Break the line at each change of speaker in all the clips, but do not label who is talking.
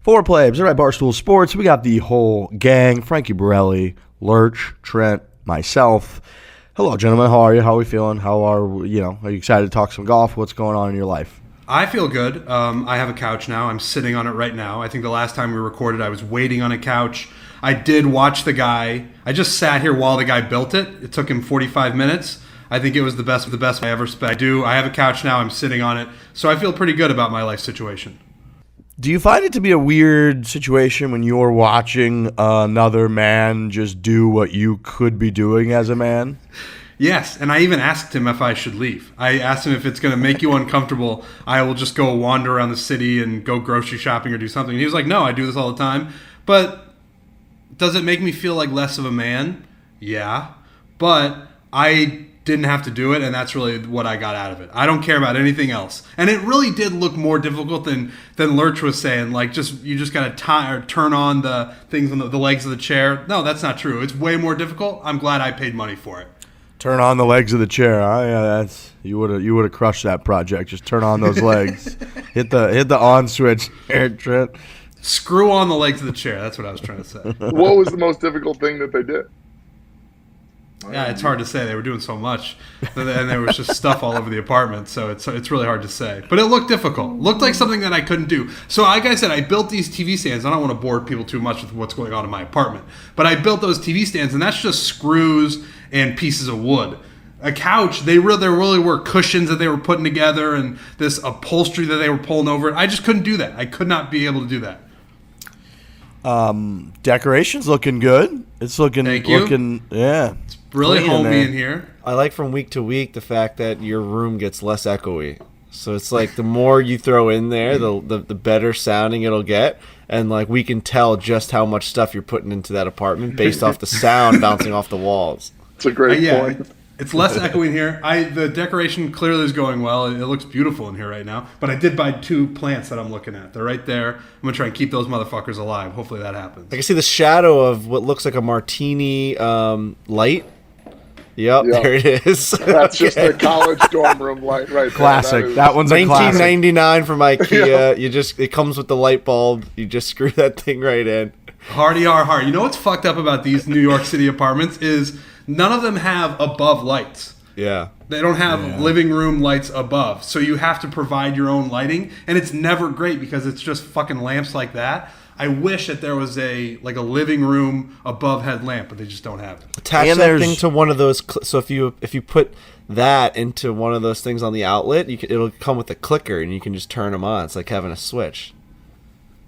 Fore plebs, all right, Barstool Sports. We got the whole gang: Frankie, Borelli, Lurch, Trent, myself. Hello, gentlemen. How are you? How are we feeling? Are you excited to talk some golf? What's going on in your life?
I feel good. I have a couch now. I'm sitting on it right now. I think the last time we recorded, I was waiting on a couch. I did watch the guy. I just sat here while the guy built it. It took him 45 minutes. I think it was the best I ever spent. I have a couch now. I'm sitting on it. So I feel pretty good about my life situation.
Do you find it to be a weird situation when you're watching another man just do what you could be doing as a man?
Yes, and I even asked him if I should leave. I asked him if it's going to make you uncomfortable, I will just go wander around the city and go grocery shopping or do something. And he was like, no, I do this all the time. But does it make me feel like less of a man? Yeah. But I didn't have to do it, and that's really what I got out of it. I don't care about anything else. And it really did look more difficult than Lurch was saying. Like, you just got to turn on the things on the legs of the chair. No, that's not true. It's way more difficult. I'm glad I paid money for it.
Turn on the legs of the chair. Oh, yeah, you would have crushed that project. Just turn on those legs. hit the on switch, Trent.
Screw on the legs of the chair. That's what I was trying to say.
What was the most difficult thing that they did?
Yeah, it's hard to say. They were doing so much, and there was just stuff all over the apartment. So it's really hard to say. But it looked difficult. Looked like something that I couldn't do. So like I said, I built these TV stands. I don't want to bore people too much with what's going on in my apartment, but I built those TV stands, and that's just screws and pieces of wood. A couch, there really were cushions that they were putting together, and this upholstery that they were pulling over. I just couldn't do that. I could not be able to do that.
Decoration's looking good. It's looking.
Thank you.
Yeah.
It's really homey in here.
I like from week to week the fact that your room gets less echoey. So it's like the more you throw in there, the better sounding it'll get. And like we can tell just how much stuff you're putting into that apartment based off the sound bouncing off the walls.
It's a great point.
It's less echoey in here. The decoration clearly is going well. It looks beautiful in here right now. But I did buy 2 plants that I'm looking at. They're right there. I'm going to try and keep those motherfuckers alive. Hopefully that happens.
I can see the shadow of what looks like a martini light. Yep, there it is.
That's just a college dorm room light right there.
Classic. That one's a classic.
$19.99 from IKEA. Yeah. It comes with the light bulb. You just screw that thing right in.
Hardy R hard. You know what's fucked up about these New York City apartments is none of them have above lights.
Yeah.
They don't have living room lights above. So you have to provide your own lighting, and it's never great because it's just fucking lamps like that. I wish that there was a living room above head lamp, but they just don't have it.
Attach that thing to one of those. So if you put that into one of those things on the outlet, it'll come with a clicker, and you can just turn them on. It's like having a switch.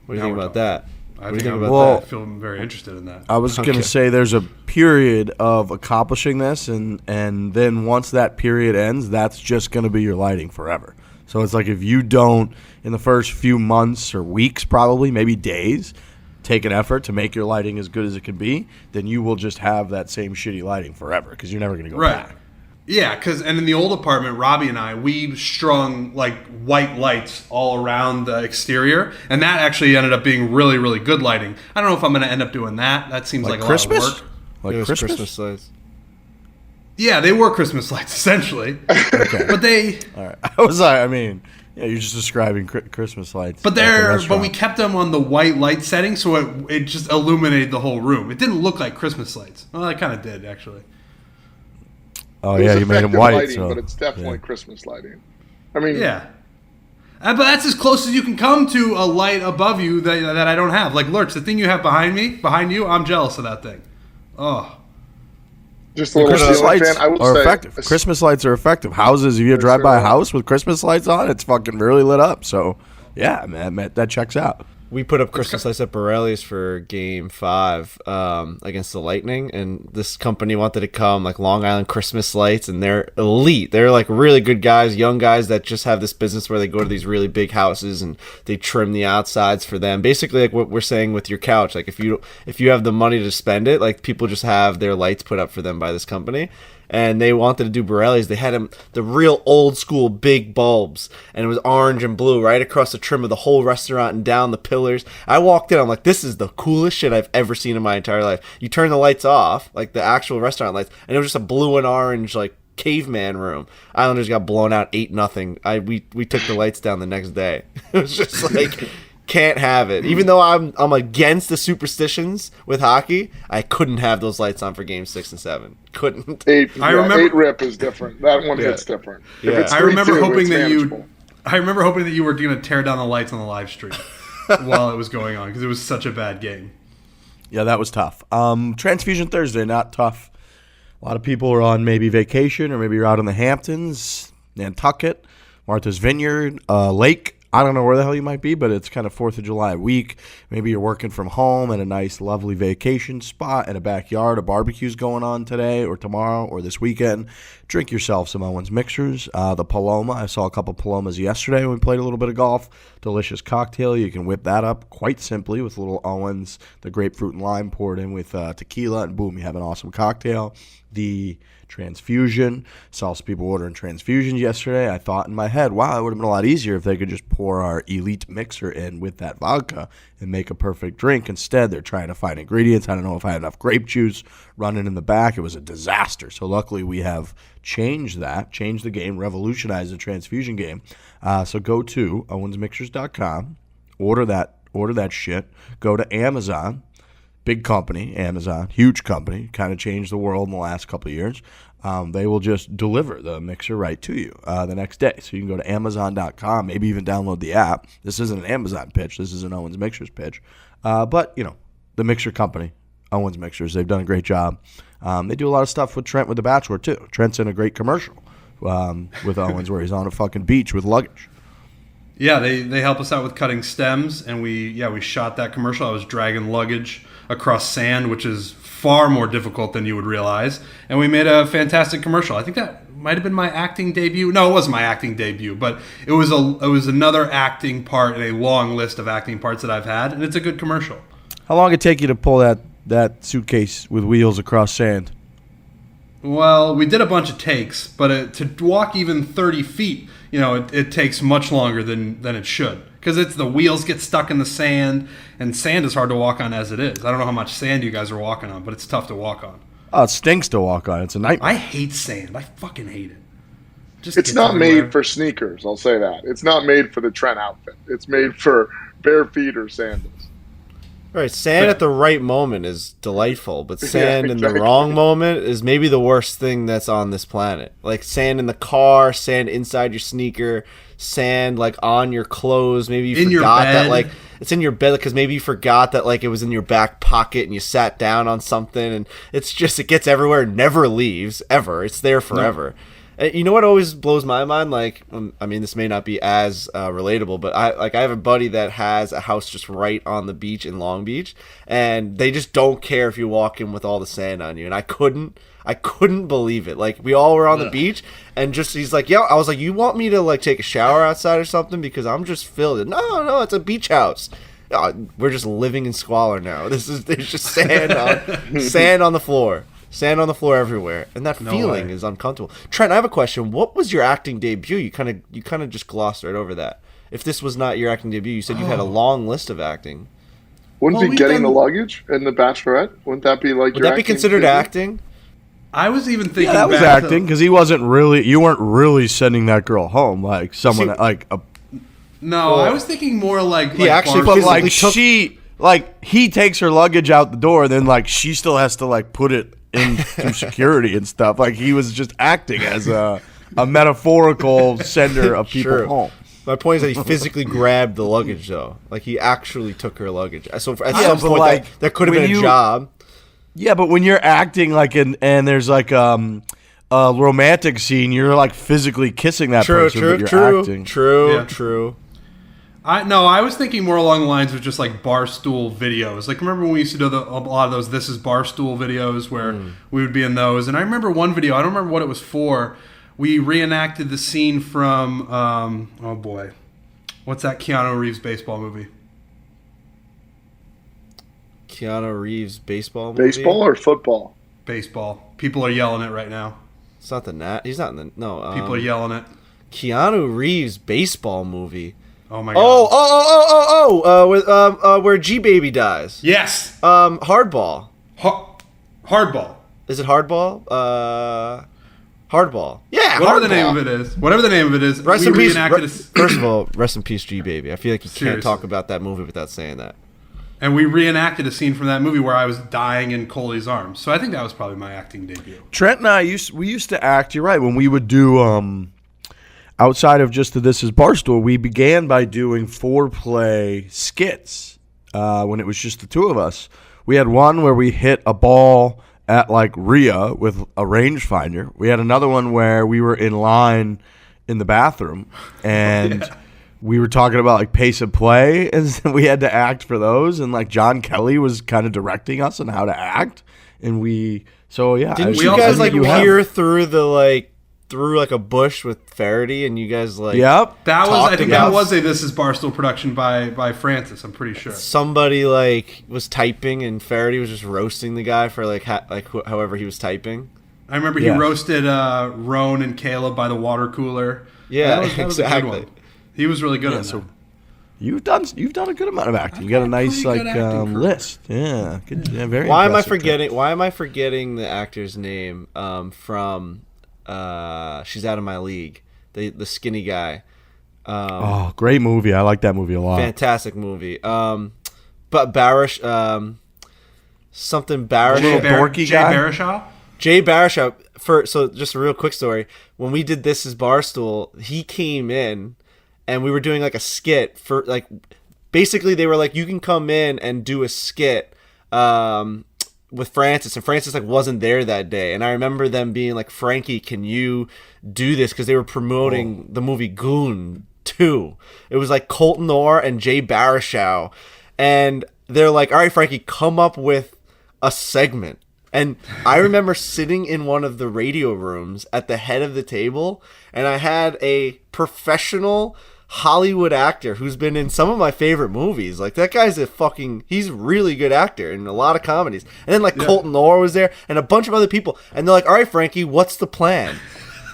What do you think about that?
I feel very interested in that.
I was going to say there's a period of accomplishing this, and then once that period ends, that's just going to be your lighting forever. So it's like if you don't, in the first few months or weeks probably, maybe days, take an effort to make your lighting as good as it can be, then you will just have that same shitty lighting forever because you're never going to go back.
Yeah, and in the old apartment, Robbie and I, we strung like white lights all around the exterior, and that actually ended up being really, really good lighting. I don't know if I'm going to end up doing that. That seems like a
Christmas?
lot of work.
Like Christmas
lights.
Yeah, they were Christmas lights, essentially.
Okay.
But they...
All right. You're just describing Christmas lights.
But we kept them on the white light setting, so it just illuminated the whole room. It didn't look like Christmas lights. Well, it kind of did, actually.
Oh, yeah, you made them white.
Lighting, but it's definitely Christmas lighting. I mean...
Yeah. But that's as close as you can come to a light above you that I don't have. Like, Lurch, the thing you have behind you, I'm jealous of that thing. Oh.
Just a little
Christmas lights
fan,
are effective. Christmas lights are effective. Houses, if you drive by a house with Christmas lights on, it's fucking really lit up. So, yeah, man, that checks out.
We put up Christmas lights at Borelli's for Game 5 against the Lightning, and this company wanted to come, like Long Island Christmas Lights, and they're elite. They're like really good guys, young guys that just have this business where they go to these really big houses and they trim the outsides for them. Basically, like what we're saying with your couch, like if you have the money to spend it, like people just have their lights put up for them by this company. And they wanted to do Borelli's. They had the real old school big bulbs, and it was orange and blue right across the trim of the whole restaurant and down the pillars. I walked in, I'm like, this is the coolest shit I've ever seen in my entire life. You turn the lights off, like the actual restaurant lights, and it was just a blue and orange like caveman room. Islanders got blown out 8-0. We took the lights down the next day. It was just like Can't have it. Even though I'm against the superstitions with hockey, I couldn't have those lights on for game 6 and 7. Couldn't.
Eight
8
rip is different. That one hits different.
Yeah.
If it's
I remember
3-2,
hoping
it's
that
manageable.
I remember hoping that you were going to tear down the lights on the live stream while it was going on because it was such a bad game.
Yeah, that was tough. Transfusion Thursday, not tough. A lot of people are on maybe vacation or maybe you're out in the Hamptons, Nantucket, Martha's Vineyard, Lake. I don't know where the hell you might be, but it's kind of 4th of July week. Maybe you're working from home at a nice, lovely vacation spot in a backyard. A barbecue's going on today or tomorrow or this weekend. Drink yourself some Owens Mixers. The Paloma, I saw a couple Palomas yesterday when we played a little bit of golf. Delicious cocktail. You can whip that up quite simply with a little Owens, the grapefruit and lime poured in with tequila, and boom, you have an awesome cocktail. The Transfusion. Saw some people ordering Transfusions yesterday. I thought in my head, wow, it would have been a lot easier if they could just pour our elite mixer in with that vodka and make a perfect drink. Instead, they're trying to find ingredients. I don't know if I had enough grape juice running in the back. It was a disaster. So luckily we have changed the game, revolutionized the Transfusion game. So go to owensmixers.com, order that shit. Go to Amazon. Big company, Amazon, huge company, kind of changed the world in the last couple of years. They will just deliver the mixer right to you the next day. So you can go to Amazon.com, maybe even download the app. This isn't an Amazon pitch. This is an Owens Mixers pitch. But, the mixer company, Owens Mixers, they've done a great job. They do a lot of stuff with Trent with The Bachelor, too. Trent's in a great commercial with Owens where he's on a fucking beach with luggage.
Yeah, they help us out with cutting stems, and we shot that commercial. I was dragging luggage across sand, which is far more difficult than you would realize, and we made a fantastic commercial. I think that might have been my acting debut. No, it wasn't my acting debut, but it was another acting part in a long list of acting parts that I've had, and it's a good commercial.
How long did it take you to pull that suitcase with wheels across sand?
Well, we did a bunch of takes, but to walk even 30 feet, it takes much longer than it should. Because the wheels get stuck in the sand, and sand is hard to walk on as it is. I don't know how much sand you guys are walking on, but it's tough to walk on.
Oh, it stinks to walk on. It's a nightmare.
I hate sand. I fucking hate it.
It's not made for sneakers, I'll say that. It's not made for the Trent outfit. It's made for bare feet or sandals.
Right, sand at the right moment is delightful, but sand
Yeah,
in
exactly.
the wrong moment is maybe the worst thing that's on this planet. Like sand in the car, sand inside your sneaker, sand like on your clothes. Maybe you
In your
forgot
bed.
that like it's in your bed because maybe you forgot that like it was in your back pocket and you sat down on something, and it gets everywhere, never leaves ever. It's there forever. No. You know what always blows my mind? Like, I mean, this may not be as relatable, but I have a buddy that has a house just right on the beach in Long Beach, and they just don't care if you walk in with all the sand on you. And I couldn't believe it. Like, we all were on the beach, and just he's like, "Yeah," I was like, "You want me to like take a shower outside or something because I'm just filled." No, it's a beach house. We're just living in squalor now. There's just sand on the floor. Sand on the floor everywhere, and that feeling is uncomfortable. Trent, I have a question. What was your acting debut? You kind of just glossed right over that. If this was not your acting debut, you said you had a long list of acting.
Wouldn't be getting the luggage in The Bachelorette? Wouldn't that be like
Would that be considered acting?
I was even thinking
that was
back
acting because you weren't really sending that girl home like someone like a.
No, I was thinking more like
he actually
But
physically
like he takes her luggage out the door, then like she still has to like put it in through security and stuff. Like he was just acting as a metaphorical sender of people home.
My point is that he physically grabbed the luggage, though. Like he actually took her luggage. So at some
but
point,
like,
that could have been a job.
Yeah, but when you're acting like and there's like a romantic scene, you're like physically kissing that person, but you're acting.
True.
I was thinking more along the lines of just like Barstool videos. Like, remember when we used to do a lot of those This Is Barstool videos where we would be in those? And I remember one video, I don't remember what it was for. We reenacted the scene from, oh boy, what's that Keanu Reeves baseball movie?
Keanu Reeves baseball movie?
Baseball or football?
Baseball. People are yelling it right now.
It's not He's not in the... No.
People are yelling it.
Keanu Reeves baseball movie.
Oh my god.
Where G-Baby dies.
Yes.
Hardball.
Hardball.
Is it Hardball? Hardball. Yeah,
Whatever
Hardball.
the name of it is. Whatever the name of it is.
Rest
we
in peace.
reenacted
First of all, rest in peace, G Baby. I feel like you
Seriously.
can't talk about that movie without saying that.
And we reenacted a scene from that movie where I was dying in Coley's arms. So I think that was probably my acting debut.
Trent and I used to act. You're right. When we would do outside of just the This Is Barstool, we began by doing foreplay skits when it was just the two of us. We had one where we hit a ball at like Rhea with a rangefinder. We had another one where we were in line in the bathroom and we were talking about like pace of play, and we had to act for those. And like John Kelly was kind of directing us on how to act, and didn't
you guys like peer through a bush with Faraday, and you guys like
That was that was a This Is Barstool production by Francis. I'm pretty sure
somebody like was typing and Faraday was just roasting the guy for however he was typing.
I remember he roasted Roan and Caleb by the water cooler.
Yeah,
that was
exactly.
a good one. He was really good at that.
So you've done a good amount of acting. You got a nice list. Yeah, good, very.
Why am I forgetting the actor's name from She's Out of My League? The skinny guy.
Great movie. I like that movie a lot.
Fantastic movie. But Barish, something Barish. Jay Baruchel. So just a real quick story. When we did This Is Barstool, he came in, and we were doing like a skit for like. Basically, they were like, you can come in and do a skit. With Francis, and Francis like wasn't there that day, and I remember them being like, Frankie, can you do this? Because they were promoting the movie Goon 2. It was like Colton Orr and Jay Baruchel, and they're like, all right, Frankie, come up with a segment. And I remember sitting in one of the radio rooms at the head of the table, and I had a professional Hollywood actor who's been in some of my favorite movies. Like, that guy's he's a really good actor in a lot of comedies. And then Colton Orr was there and a bunch of other people. And they're like, all right, Frankie, what's the plan?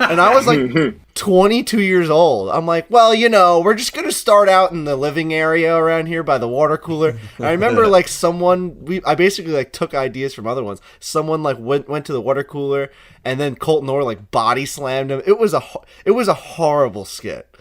And I was like 22 years old. I'm like, well, we're just going to start out in the living area around here by the water cooler. And I remember I basically took ideas from other ones. Someone went to the water cooler, and then Colton Orr body slammed him. It was a horrible skit.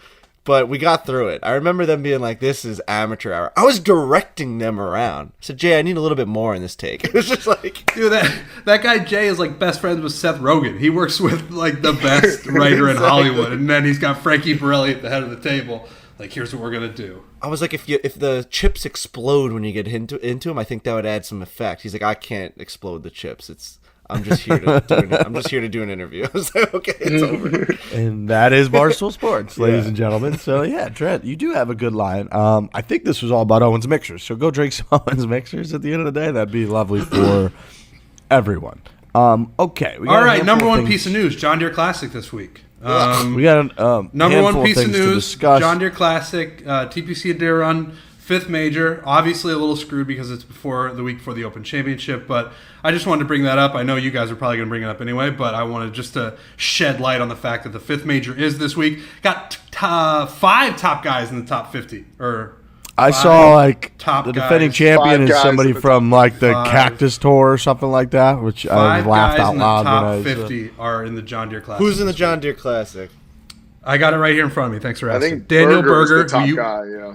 But we got through it. I remember them being like, this is amateur hour. I was directing them around. I said, Jay, I need a little bit more in this take. It was just like...
Dude, that guy Jay is best friends with Seth Rogen. He works with the best writer in Hollywood. And then he's got Frankie Borelli at the head of the table. Here's what we're going to do.
I was like, if the chips explode when you get into him, I think that would add some effect. He's like, I can't explode the chips. I'm just here to do an interview. I was like, okay, it's over.
And that is Barstool Sports, ladies and gentlemen. So yeah, Trent, you do have a good line. I think this was all about Owens Mixers. So go drink some Owens Mixers at the end of the day. That'd be lovely for everyone. Okay.
All right, number one piece of news: John Deere Classic this week.
We got a
number one piece of news:
discuss.
John Deere Classic, TPC Deere Run. 5th major, obviously a little screwed because it's the week before the Open Championship, but I just wanted to bring that up. I know you guys are probably going to bring it up anyway, but I wanted just to shed light on the fact that the 5th major is this week. Got 5 top guys in the top 50.
I saw
top
the defending champion is somebody from the Cactus Tour or something like that, which I laughed out loud.
5 guys in the top 50 are in the John Deere Classic.
Who's in the John Deere Classic?
I got it right here in front of me. Thanks for asking.
I think
Daniel
Berger,
Berger,
the top guy, yeah.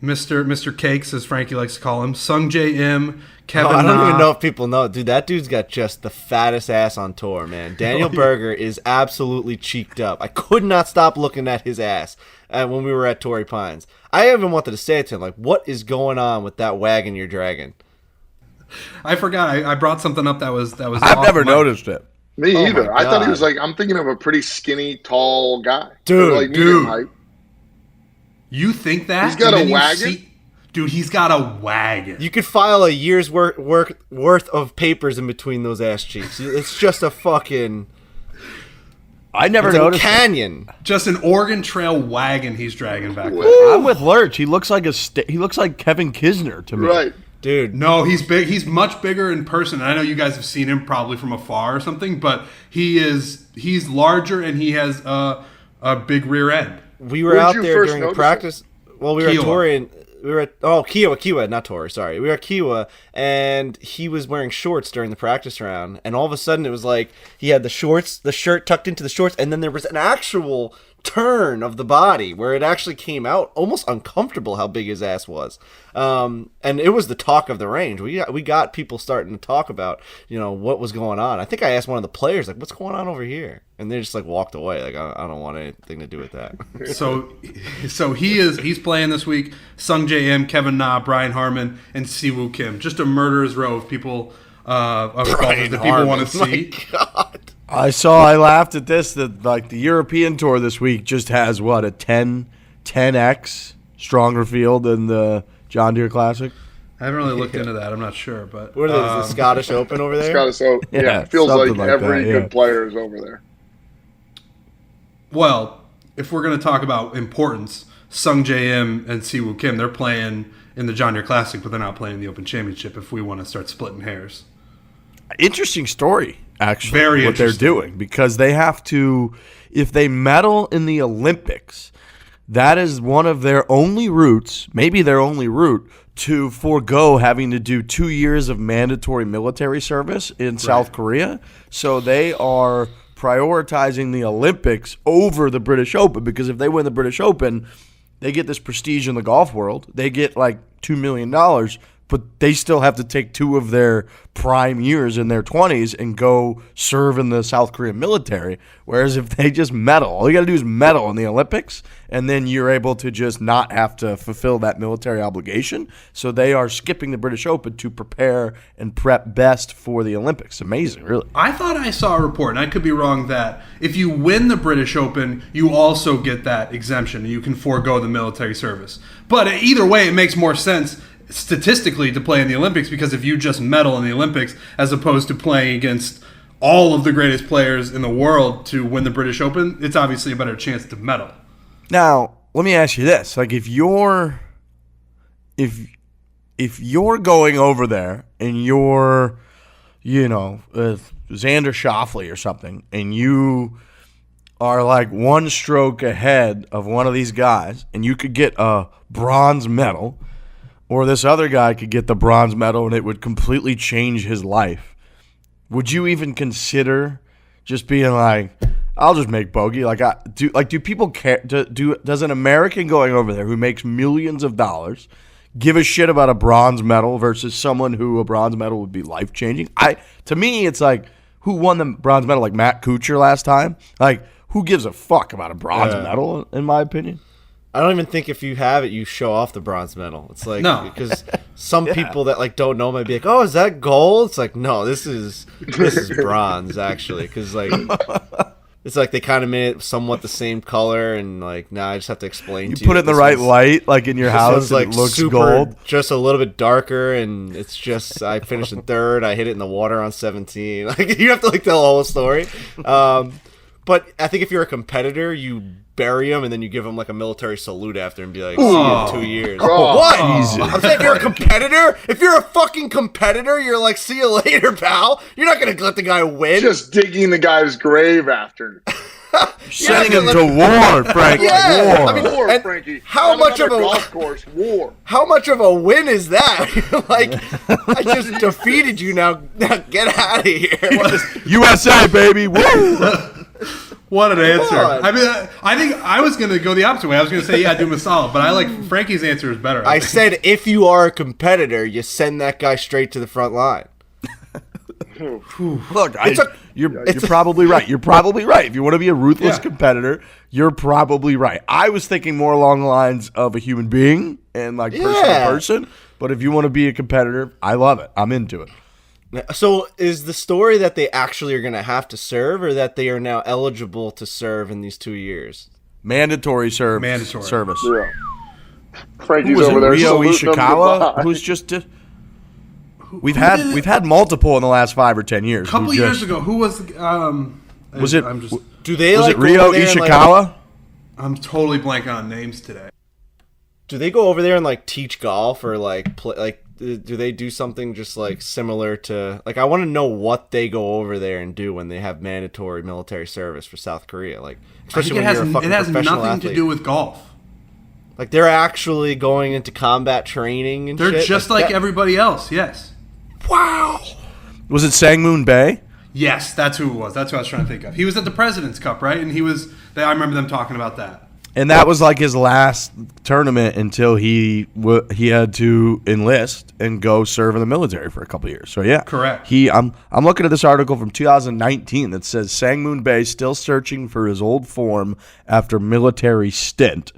Mr. Cakes, as Frankie likes to call him, Sung J M, Kevin.
I don't even know if people know, dude. That dude's got just the fattest ass on tour, man. Daniel Berger is absolutely cheeked up. I could not stop looking at his ass when we were at Torrey Pines. I even wanted to say it to him, what is going on with that wagon you're dragging?
I forgot. I brought something up that was.
I've never noticed it.
Me either. I thought he was I'm thinking of a pretty skinny, tall guy,
dude.
Medium height.
You think that?
He's got a wagon?
Dude, he's got a wagon.
You could file a year's worth of papers in between those ass cheeks. It's just a fucking...
I never noticed
a canyon.
Just an Oregon Trail wagon he's dragging back there.
I'm with Lurch. He looks like Kevin Kisner to me.
Right.
Dude.
No, he's big. He's much bigger in person. I know you guys have seen him probably from afar or something, but he's larger and he has a big rear end.
We were out there during practice. Well, we were at Torrey, and Kiwa, not Tori. Sorry, we were at Kiwa, and he was wearing shorts during the practice round, and all of a sudden it was like he had the shirt tucked into the shorts, and then there was an actual turn of the body where it actually came out almost uncomfortable how big his ass was, and it was the talk of the range. We got people starting to talk about what was going on. I think I asked one of the players like, what's going on over here, and they just like walked away like, I don't want anything to do with that.
So he's playing this week. Sung J M, Kevin Na, Brian Harmon, and Siwoo Kim. Just a murderer's row of people of golfers that people want to see.
My God.
I laughed at this, that like the European Tour this week just has a 10x stronger field than the John Deere Classic.
I haven't really looked into that. I'm not sure, but
what are those, the Scottish Open over there?
Scottish Open, yeah, it feels like every good player is over there.
Well, if we're going to talk about importance, Sung J M and Siwoo Kim, they're playing in the John Deere Classic, but they're not playing in the Open Championship. If we want to start splitting hairs,
interesting story. Actually,
very
what they're doing, because they have to, if they medal in the Olympics, that is one of their only routes, maybe their only route, to forego having to do 2 years of mandatory military service in South Korea. So they are prioritizing the Olympics over the British Open, because if they win the British Open, they get this prestige in the golf world. They get like $2 million, but they still have to take 2 of their prime years in their 20s and go serve in the South Korean military. Whereas if they just medal, all you got to do is medal in the Olympics, and then you're able to just not have to fulfill that military obligation. So they are skipping the British Open to prepare and prep best for the Olympics. Amazing, really.
I thought I saw a report, and I could be wrong, that if you win the British Open, you also get that exemption, and you can forego the military service. But either way, it makes more sense statistically to play in the Olympics, because if you just medal in the Olympics as opposed to playing against all of the greatest players in the world to win the British Open, it's obviously a better chance to medal.
Now, let me ask you this. Like, if you're going over there and you're, Xander Schauffele or something, and you are like one stroke ahead of one of these guys, and you could get a bronze medal, or this other guy could get the bronze medal and it would completely change his life, would you even consider just being like, I'll just make bogey? Do people care? Does an American going over there who makes millions of dollars give a shit about a bronze medal versus someone who a bronze medal would be life changing? To me, it's like, who won the bronze medal? Like Matt Kuchar last time? Like, who gives a fuck about a bronze medal? In my opinion.
I don't even think if you have it, you show off the bronze medal. It's like,
no,
because some people that like don't know might be like, oh, is that gold? It's like, no, this is bronze actually, because like it's like they kind of made it somewhat the same color, and like now I just have to explain.
You put it in the right light, like in your house,
like
it looks
super,
gold,
just a little bit darker, and it's just I finished in third. I hit it in the water on 17. Like you have to like tell the whole story. But I think if you're a competitor, you bury him and then you give him like a military salute after and be like, see you in 2 years. What? I'm saying if you're a competitor, if you're a fucking competitor, you're like, see you later, pal. You're not going to let the guy win.
Just digging the guy's grave after.
Sending him to war, Frankie.
Yeah.
War. I mean, war, Frankie.
How much of a
golf course? War.
How much of a win is that? Like, I just defeated you. Now get out of here.
USA, baby. Woo!
What an answer. I mean, I think I was going to go the opposite way. I was going to say, yeah, do him a solid, but I like Frankie's answer is better.
I said if you are a competitor, you send that guy straight to the front line.
Look, you're probably right. You're probably right. If you want to be a ruthless competitor, you're probably right. I was thinking more along the lines of a human being and like person to person. But if you want to be a competitor, I love it. I'm into it.
So is the story that they actually are going to have to serve, or that they are now eligible to serve in these 2 years?
Mandatory service.
Yeah. Frankie's over there.
Rio Ishikawa, who's just. We've had multiple in the last 5 or 10 years.
A couple years ago, who was? Was
it?
Do they?
Was
like
it Rio Ishikawa?
I'm totally blanking on names today.
Do they go over there and like teach golf or like play like? Do they do something just like similar to like? I want to know what they go over there and do when they have mandatory military service for South Korea. Like, especially when you're a fucking professional athlete.
It has nothing to do with golf.
Like they're actually going into combat training and
They're
shit.
just like everybody else. Yes.
Wow. Was it Sangmoon Bay?
Yes, that's who it was. That's who I was trying to think of. He was at the President's Cup, right? And I remember them talking about that.
And that was like his last tournament until he had to enlist and go serve in the military for a couple of years. So yeah,
correct.
I'm looking at this article from 2019 that says Sangmoon Bay still searching for his old form after military stint.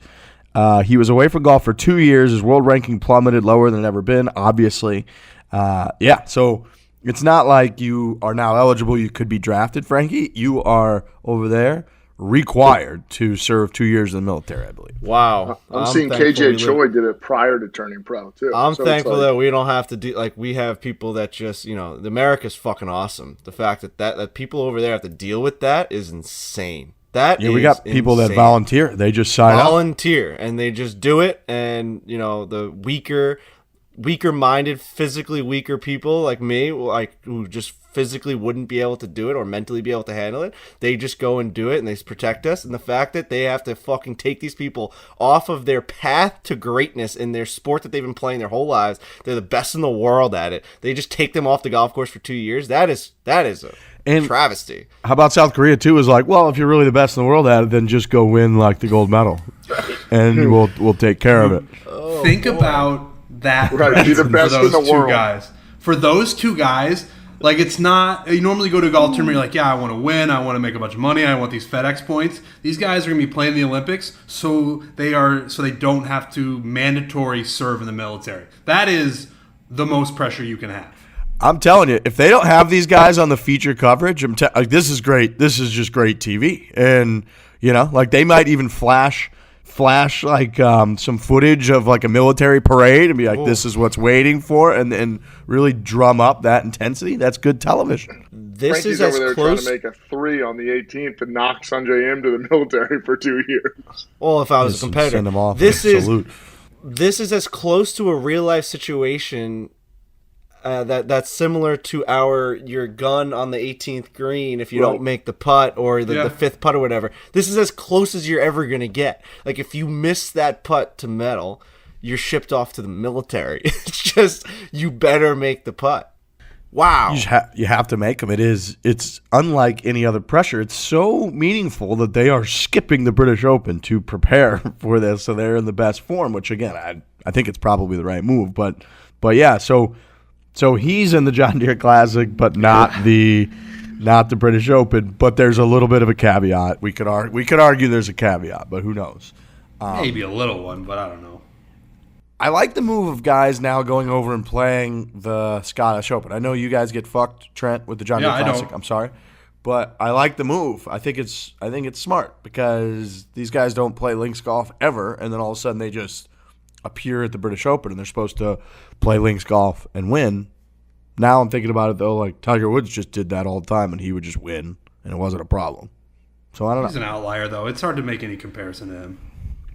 He was away from golf for 2 years. His world ranking plummeted lower than it ever been. Obviously, So it's not like you are now eligible. You could be drafted, Frankie. You are over there required to serve 2 years in the military, I believe.
Wow.
I'm seeing KJ Choi did it prior to turning pro, too.
I'm thankful that we don't have to do, like, we have people that just, the America's fucking awesome. The fact that people over there have to deal with that is insane.
We got people that volunteer. They just sign up.
Volunteer, and they just do it, and, the weaker-minded, physically weaker people like me, like who just physically wouldn't be able to do it or mentally be able to handle it, they just go and do it, and they protect us. And the fact that they have to fucking take these people off of their path to greatness in their sport that they've been playing their whole lives, they're the best in the world at it. They just take them off the golf course for 2 years. That is a travesty.
How about South Korea too? Is like, well, if you're really the best in the world at it, then just go win like the gold medal, and we'll take care of it.
Think about that.
Right, be the best
for those
in the world.
two guys. For those two guys, like it's not. You normally go to a golf tournament, you're like, yeah, I want to win, I want to make a bunch of money, I want these FedEx points. These guys are going to be playing in the Olympics, so they don't have to mandatory serve in the military. That is the most pressure you can have.
I'm telling you, if they don't have these guys on the feature coverage, like this is great. This is just great TV, and like they might even flash like some footage of like a military parade and be like, this is what's waiting for, and really drum up that intensity. That's good television.
This
Frankie's
is as
over there
close.
trying to make a 3 on the 18th and knock Sanjay M to the military for 2 years.
Well, if I was a competitor,
send them off.
This
Salute.
is as close to a real life situation. That's similar to your gun on the 18th green if you don't make the putt or the fifth putt or whatever. This is as close as you're ever going to get. Like, if you miss that putt to medal, you're shipped off to the military. It's just, you better make the putt. Wow.
You have to make them. It's unlike any other pressure. It's so meaningful that they are skipping the British Open to prepare for this, so they're in the best form, which, again, I think it's probably the right move. But yeah, So he's in the John Deere Classic, but not the British Open. But there's a little bit of a caveat. We could argue there's a caveat, but who knows?
Maybe a little one, but I don't know.
I like the move of guys now going over and playing the Scottish Open. I know you guys get fucked, Trent, with the John Deere Classic. I'm sorry, but I like the move. I think it's smart because these guys don't play links golf ever, and then all of a sudden they just appear at the British Open and they're supposed to play links golf and win. Now I'm thinking about it though, like Tiger Woods just did that all the time and he would just win and it wasn't a problem. So I don't know.
He's an outlier though. It's hard to make any comparison to him.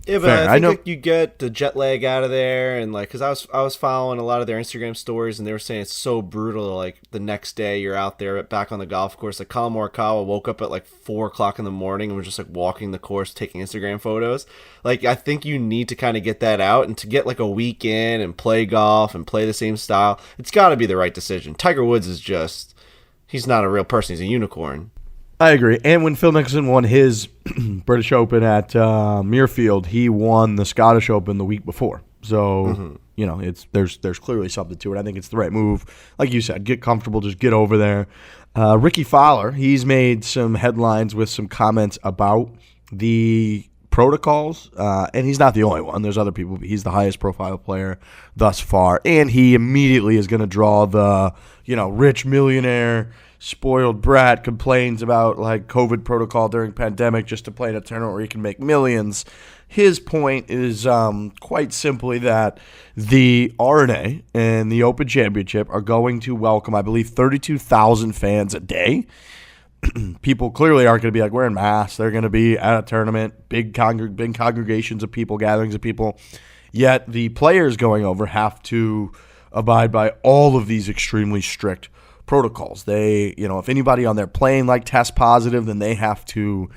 Yeah, but I think like, you get the jet lag out of there, and like, because I was following a lot of their Instagram stories, and they were saying it's so brutal. Like the next day, you're out there back on the golf course. Like Colin Morikawa woke up at like 4:00 in the morning and was just like walking the course, taking Instagram photos. Like I think you need to kind of get that out, and to get like a week in and play golf and play the same style, it's got to be the right decision. Tiger Woods is he's not a real person. He's a unicorn.
I agree. And when Phil Mickelson won his British Open at Muirfield, he won the Scottish Open the week before. So, there's clearly something to it. I think it's the right move. Like you said, get comfortable, just get over there. Rickie Fowler, he's made some headlines with some comments about the protocols, and he's not the only one. There's other people. He's the highest profile player thus far, and he immediately is going to draw the, rich millionaire spoiled brat complains about like COVID protocol during pandemic just to play in a tournament where he can make millions. His point is quite simply that the R&A and the Open Championship are going to welcome, I believe, 32,000 fans a day. People clearly aren't going to be like wearing masks. They're going to be at a tournament, big congregations of people, gatherings of people. Yet the players going over have to abide by all of these extremely strict protocols. They, if anybody on their plane like tests positive, then they have to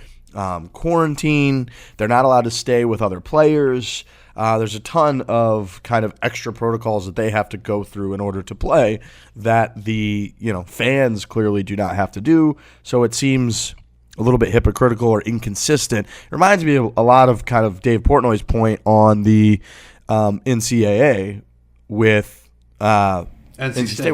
quarantine. They're not allowed to stay with other players. there's a ton of kind of extra protocols that they have to go through in order to play that the fans clearly do not have to do. So it seems a little bit hypocritical or inconsistent. It reminds me a lot of kind of Dave Portnoy's point on the NCAA with NC State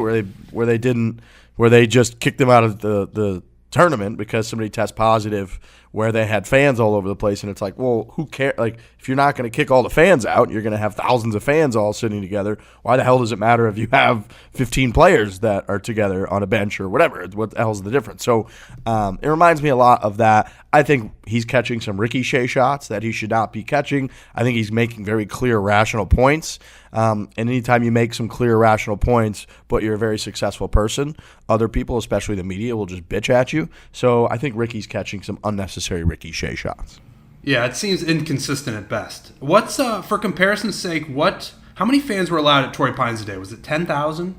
where they just kicked them out of the tournament because somebody tests positive, where they had fans all over the place. And it's like, well, who cares? Like, if you're not going to kick all the fans out, you're going to have thousands of fans all sitting together. Why the hell does it matter if you have 15 players that are together on a bench or whatever? What the hell's the difference? So it reminds me a lot of that. I think he's catching some Rickie shots that he should not be catching. I think he's making very clear, rational points. And anytime you make some clear, rational points, but you're a very successful person, other people, especially the media, will just bitch at you. So I think Rickie's catching some unnecessary Rickie shots.
Yeah, it seems inconsistent at best. What's for comparison's sake? How many fans were allowed at Torrey Pines today? Was it 10,000?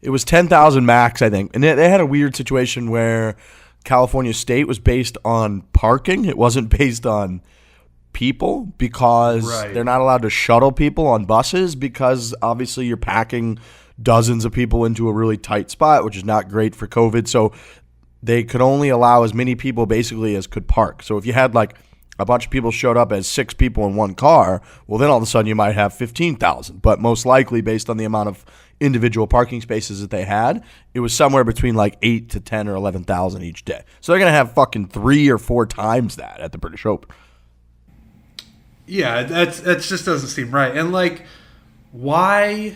It was 10,000 max, I think. And they had a weird situation where California State was based on parking. It wasn't based on people because they're not allowed to shuttle people on buses because obviously you're packing dozens of people into a really tight spot, which is not great for COVID. So they could only allow as many people basically as could park. So if you had like a bunch of people showed up as 6 people in one car, well, then all of a sudden you might have 15,000. But most likely, based on the amount of individual parking spaces that they had, it was somewhere between like 8 to 10 or 11,000 each day. So they're going to have fucking 3 or 4 times that at the British Open.
Yeah, that just doesn't seem right. And why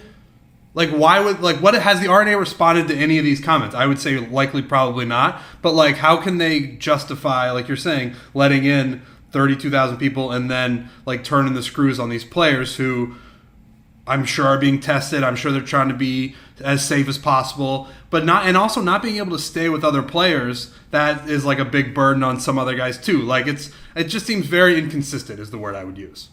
would what has the RNA responded to any of these comments? I would say likely probably not. But how can they justify, like you're saying, letting in 32,000 people and then turning the screws on these players who I'm sure are being tested. I'm sure they're trying to be as safe as possible, but also not being able to stay with other players. That is a big burden on some other guys too. It just seems very inconsistent is the word I would use.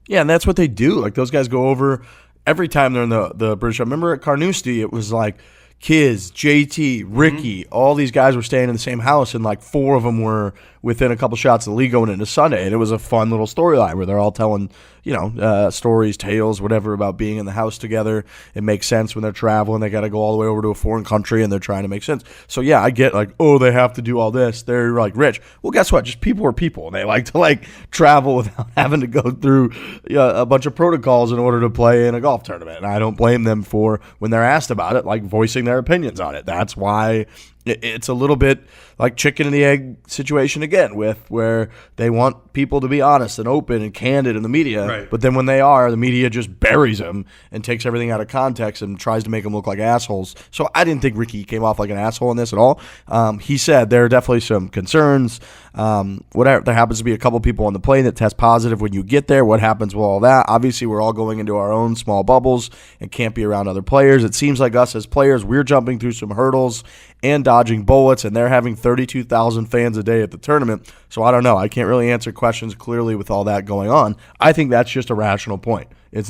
Yeah, and that's what they do. Those guys go over every time they're in the British. I remember at Carnoustie, it was Kiz, JT, Rickie, all these guys were staying in the same house, and 4 of them were within a couple shots of the league going into Sunday. And it was a fun little storyline where they're all telling, stories, tales, whatever, about being in the house together. It makes sense when they're traveling. They got to go all the way over to a foreign country, and they're trying to make sense. So, yeah, I get they have to do all this. They're rich. Well, guess what? Just people are people, and they like to travel without having to go through a bunch of protocols in order to play in a golf tournament. And I don't blame them for, when they're asked about it, voicing their opinions on it. That's why it's a little bit like chicken and the egg situation again, with where they want people to be honest and open and candid in the media,
right.
But then when they are, the media just buries them and takes everything out of context and tries to make them look like assholes. So I didn't think Rickie came off like an asshole in this at all. He said there are definitely some concerns. Whatever, there happens to be a couple people on the plane that test positive when you get there. What happens with all that? Obviously, we're all going into our own small bubbles and can't be around other players. It seems like us as players, we're jumping through some hurdles and dodging bullets, and they're having 32,000 fans a day at the tournament. So I don't know. I can't really answer questions clearly with all that going on. I think that's just a rational point. It's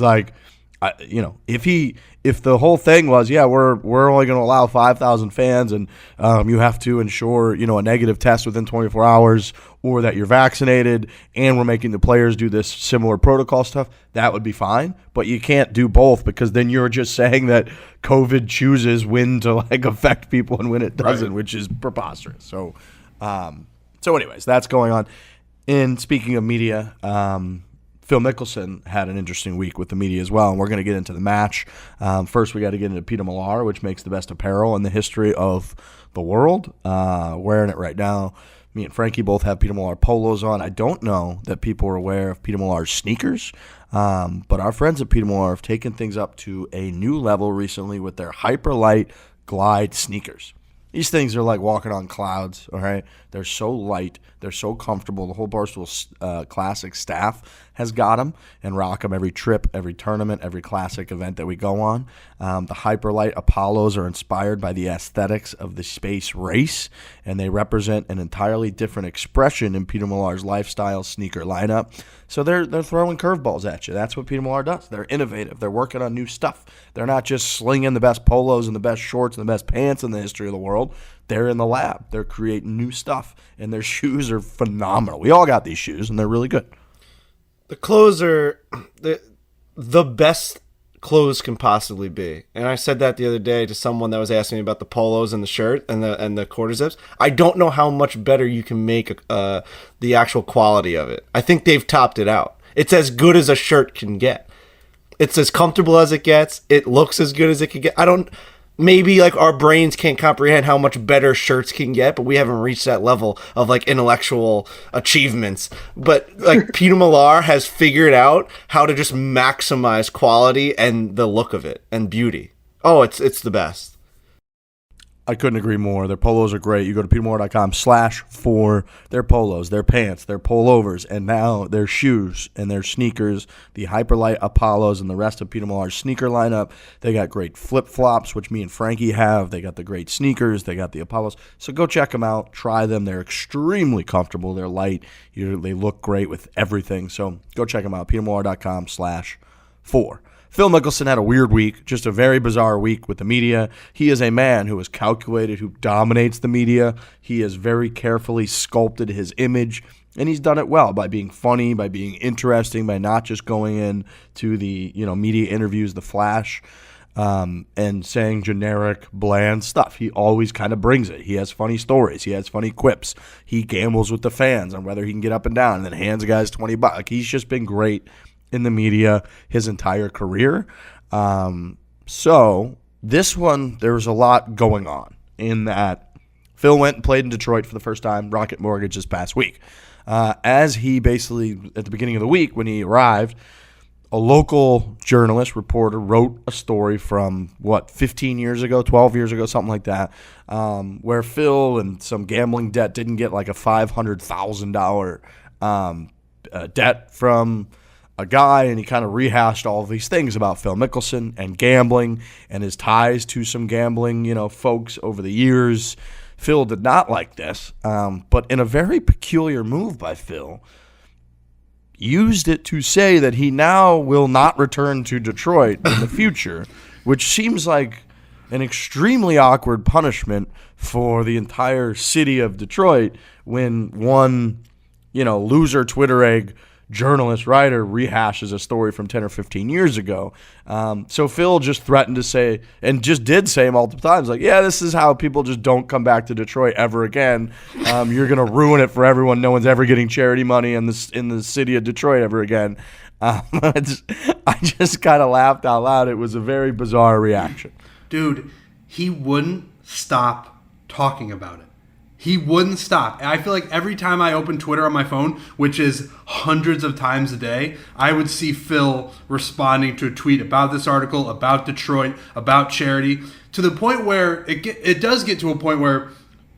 if the whole thing was, we're only going to allow 5,000 fans, and you have to ensure, a negative test within 24 hours, or that you're vaccinated, and we're making the players do this similar protocol stuff, that would be fine. But you can't do both, because then you're just saying that COVID chooses when to affect people and when it doesn't, right. Which is preposterous. So, anyways, that's going on. And speaking of media, Phil Mickelson had an interesting week with the media as well, and we're going to get into the match. First, we got to get into Peter Millar, which makes the best apparel in the history of the world. Wearing it right now. Me and Frankie both have Peter Millar polos on. I don't know that people are aware of Peter Millar's sneakers, but our friends at Peter Millar have taken things up to a new level recently with their Hyperlight Glide sneakers. These things are like walking on clouds, all right? They're so light. They're so comfortable. The whole Barstool Classic staff has got them and rock them every trip, every tournament, every classic event that we go on. The Hyperlight Apollos are inspired by the aesthetics of the space race, and they represent an entirely different expression in Peter Millar's lifestyle sneaker lineup. So they're throwing curveballs at you. That's what Peter Millar does. They're innovative. They're working on new stuff. They're not just slinging the best polos and the best shorts and the best pants in the history of the world. They're in the lab. They're creating new stuff, and their shoes are phenomenal. We all got these shoes, and they're really good.
The clothes are the best clothes can possibly be. And I said that the other day to someone that was asking me about the polos and the shirt and the quarter zips. I don't know how much better you can make the actual quality of it. I think they've topped it out. It's as good as a shirt can get. It's as comfortable as it gets. It looks as good as it can get. Maybe like our brains can't comprehend how much better shirts can get, but we haven't reached that level of like intellectual achievements. But like Peter Millar has figured out how to just maximize quality and the look of it and beauty. Oh, it's the best.
I couldn't agree more. Their polos are great. You go to petermillar.com/Fore. Their polos, their pants, their pullovers, and now their shoes and their sneakers, the Hyperlight Apollos and the rest of Peter Millar's sneaker lineup. They got great flip-flops, which me and Frankie have. They got the great sneakers. They got the Apollos. So go check them out. Try them. They're extremely comfortable. They're light. They look great with everything. So go check them out. petermillar.com/Fore. Phil Mickelson had a weird week, just a very bizarre week with the media. He is a man who is calculated, who dominates the media. He has very carefully sculpted his image, and he's done it well by being funny, by being interesting, by not just going in to the media interviews, the flash, and saying generic, bland stuff. He always kind of brings it. He has funny stories. He has funny quips. He gambles with the fans on whether he can get up and down and then hands guys $20. Like, he's just been great in the media his entire career. So this one, there was a lot going on in that Phil went and played in Detroit for the first time, Rocket Mortgage, this past week. As he basically, at the beginning of the week when he arrived, a local journalist, reporter, wrote a story from, 15 years ago, 12 years ago, something like that, where Phil and some gambling debt didn't get like a $500,000 debt from a guy, and he kind of rehashed all of these things about Phil Mickelson and gambling and his ties to some gambling, folks over the years. Phil did not like this, but in a very peculiar move by Phil, used it to say that he now will not return to Detroit in the future, which seems like an extremely awkward punishment for the entire city of Detroit when one, loser Twitter egg journalist, writer rehashes a story from 10 or 15 years ago. So Phil just threatened to say, and just did say multiple times, like, yeah, this is how people just don't come back to Detroit ever again. You're going to ruin it for everyone. No one's ever getting charity money in the city of Detroit ever again. I just kind of laughed out loud. It was a very bizarre reaction.
Dude, he wouldn't stop talking about it. He wouldn't stop. I feel like every time I open Twitter on my phone, which is hundreds of times a day, I would see Phil responding to a tweet about this article, about Detroit, about charity, to the point where it does get to a point where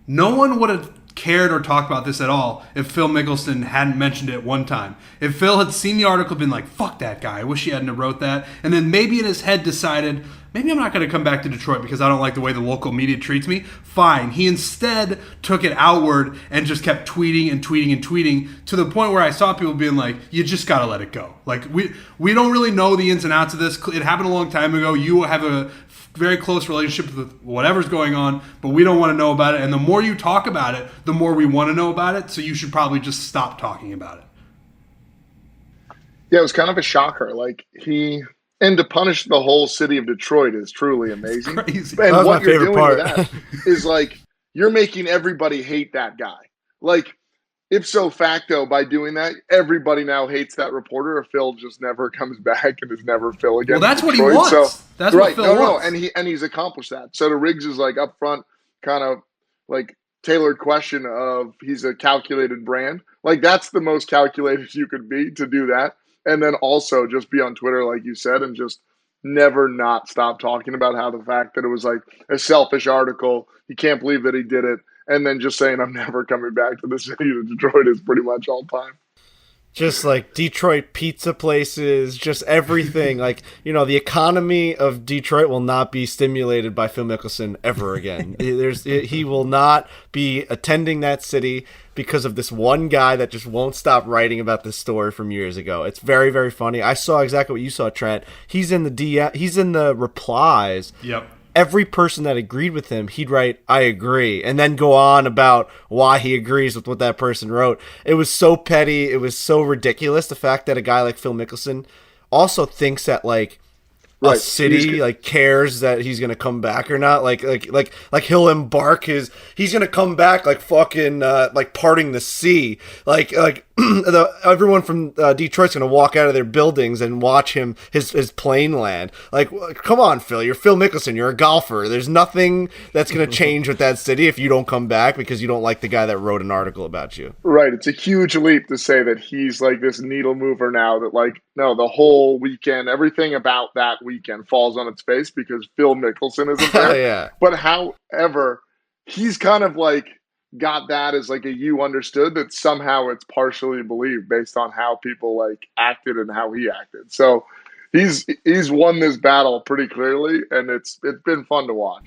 no one would have cared or talked about this at all if Phil Mickelson hadn't mentioned it one time. If Phil had seen the article, been like, fuck that guy, I wish he hadn't have wrote that, and then maybe in his head decided, maybe I'm not going to come back to Detroit because I don't like the way the local media treats me. Fine. He instead took it outward and just kept tweeting and tweeting and tweeting to the point where I saw people being like, you just got to let it go. Like, we don't really know the ins and outs of this. It happened a long time ago. You have a very close relationship with whatever's going on, but we don't want to know about it. And the more you talk about it, the more we want to know about it. So you should probably just stop talking about it.
Yeah, it was kind of a shocker. And to punish the whole city of Detroit is truly amazing.
Crazy.
And what you're doing with that is you're making everybody hate that guy. Ipso facto, by doing that, everybody now hates that reporter, or Phil just never comes back and is never Phil again.
Well, that's what he
Detroit.
wants.
So,
that's
right.
what Phil wants.
And he's accomplished that. So to Riggs' up front kind of tailored question of he's a calculated brand. That's the most calculated you could be to do that. And then also just be on Twitter, like you said, and just never not stop talking about how the fact that it was a selfish article, he can't believe that he did it, and then just saying, I'm never coming back to the city of Detroit is pretty much all time.
Just Detroit pizza places, just everything. The economy of Detroit will not be stimulated by Phil Mickelson ever again. He will not be attending that city because of this one guy that just won't stop writing about this story from years ago. It's very, very funny. I saw exactly what you saw, Trent. He's in the replies.
Yep.
every person that agreed with him, he'd write, I agree, and then go on about why he agrees with what that person wrote. It was so petty. It was so ridiculous. The fact that a guy like Phil Mickelson also thinks that, like, a city like cares that he's gonna come back or not. Like he'll embark he's gonna come back like fucking like parting the sea. Like everyone from Detroit's gonna walk out of their buildings and watch his plane land. Like, come on, Phil, you're Phil Mickelson, you're a golfer. There's nothing that's gonna change with that city if you don't come back because you don't like the guy that wrote an article about you.
Right. It's a huge leap to say that he's like this needle mover now, that like, no, the whole weekend, everything about that weekend falls on its face because Phil Mickelson isn't there.
Yeah.
But however, he's kind of like got that as like a you understood that somehow it's partially believed based on how people like acted and how he acted. So he's won this battle pretty clearly, and it's been fun to watch.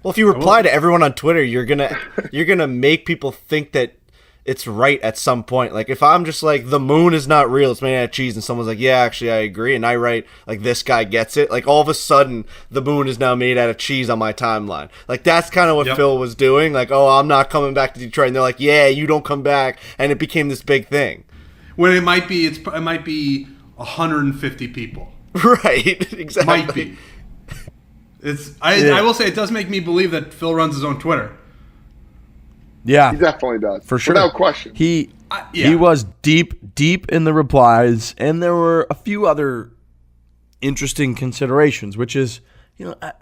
Well, if you reply to everyone on Twitter, you're gonna make people think that it's right at some point. Like, if I'm just like, the moon is not real, it's made out of cheese, and someone's like, yeah, actually, I agree, and I write, like, this guy gets it, like, all of a sudden, the moon is now made out of cheese on my timeline. Like, that's kind of what Phil was doing. Like, oh, I'm not coming back to Detroit, and they're like, yeah, you don't come back, and it became this big thing.
When it might be 150 people.
Right, exactly.
Might be. I will say, it does make me believe that Phil runs his own Twitter.
Yeah,
he definitely does,
for sure,
without question.
He was deep in the replies, and there were a few other interesting considerations, which is,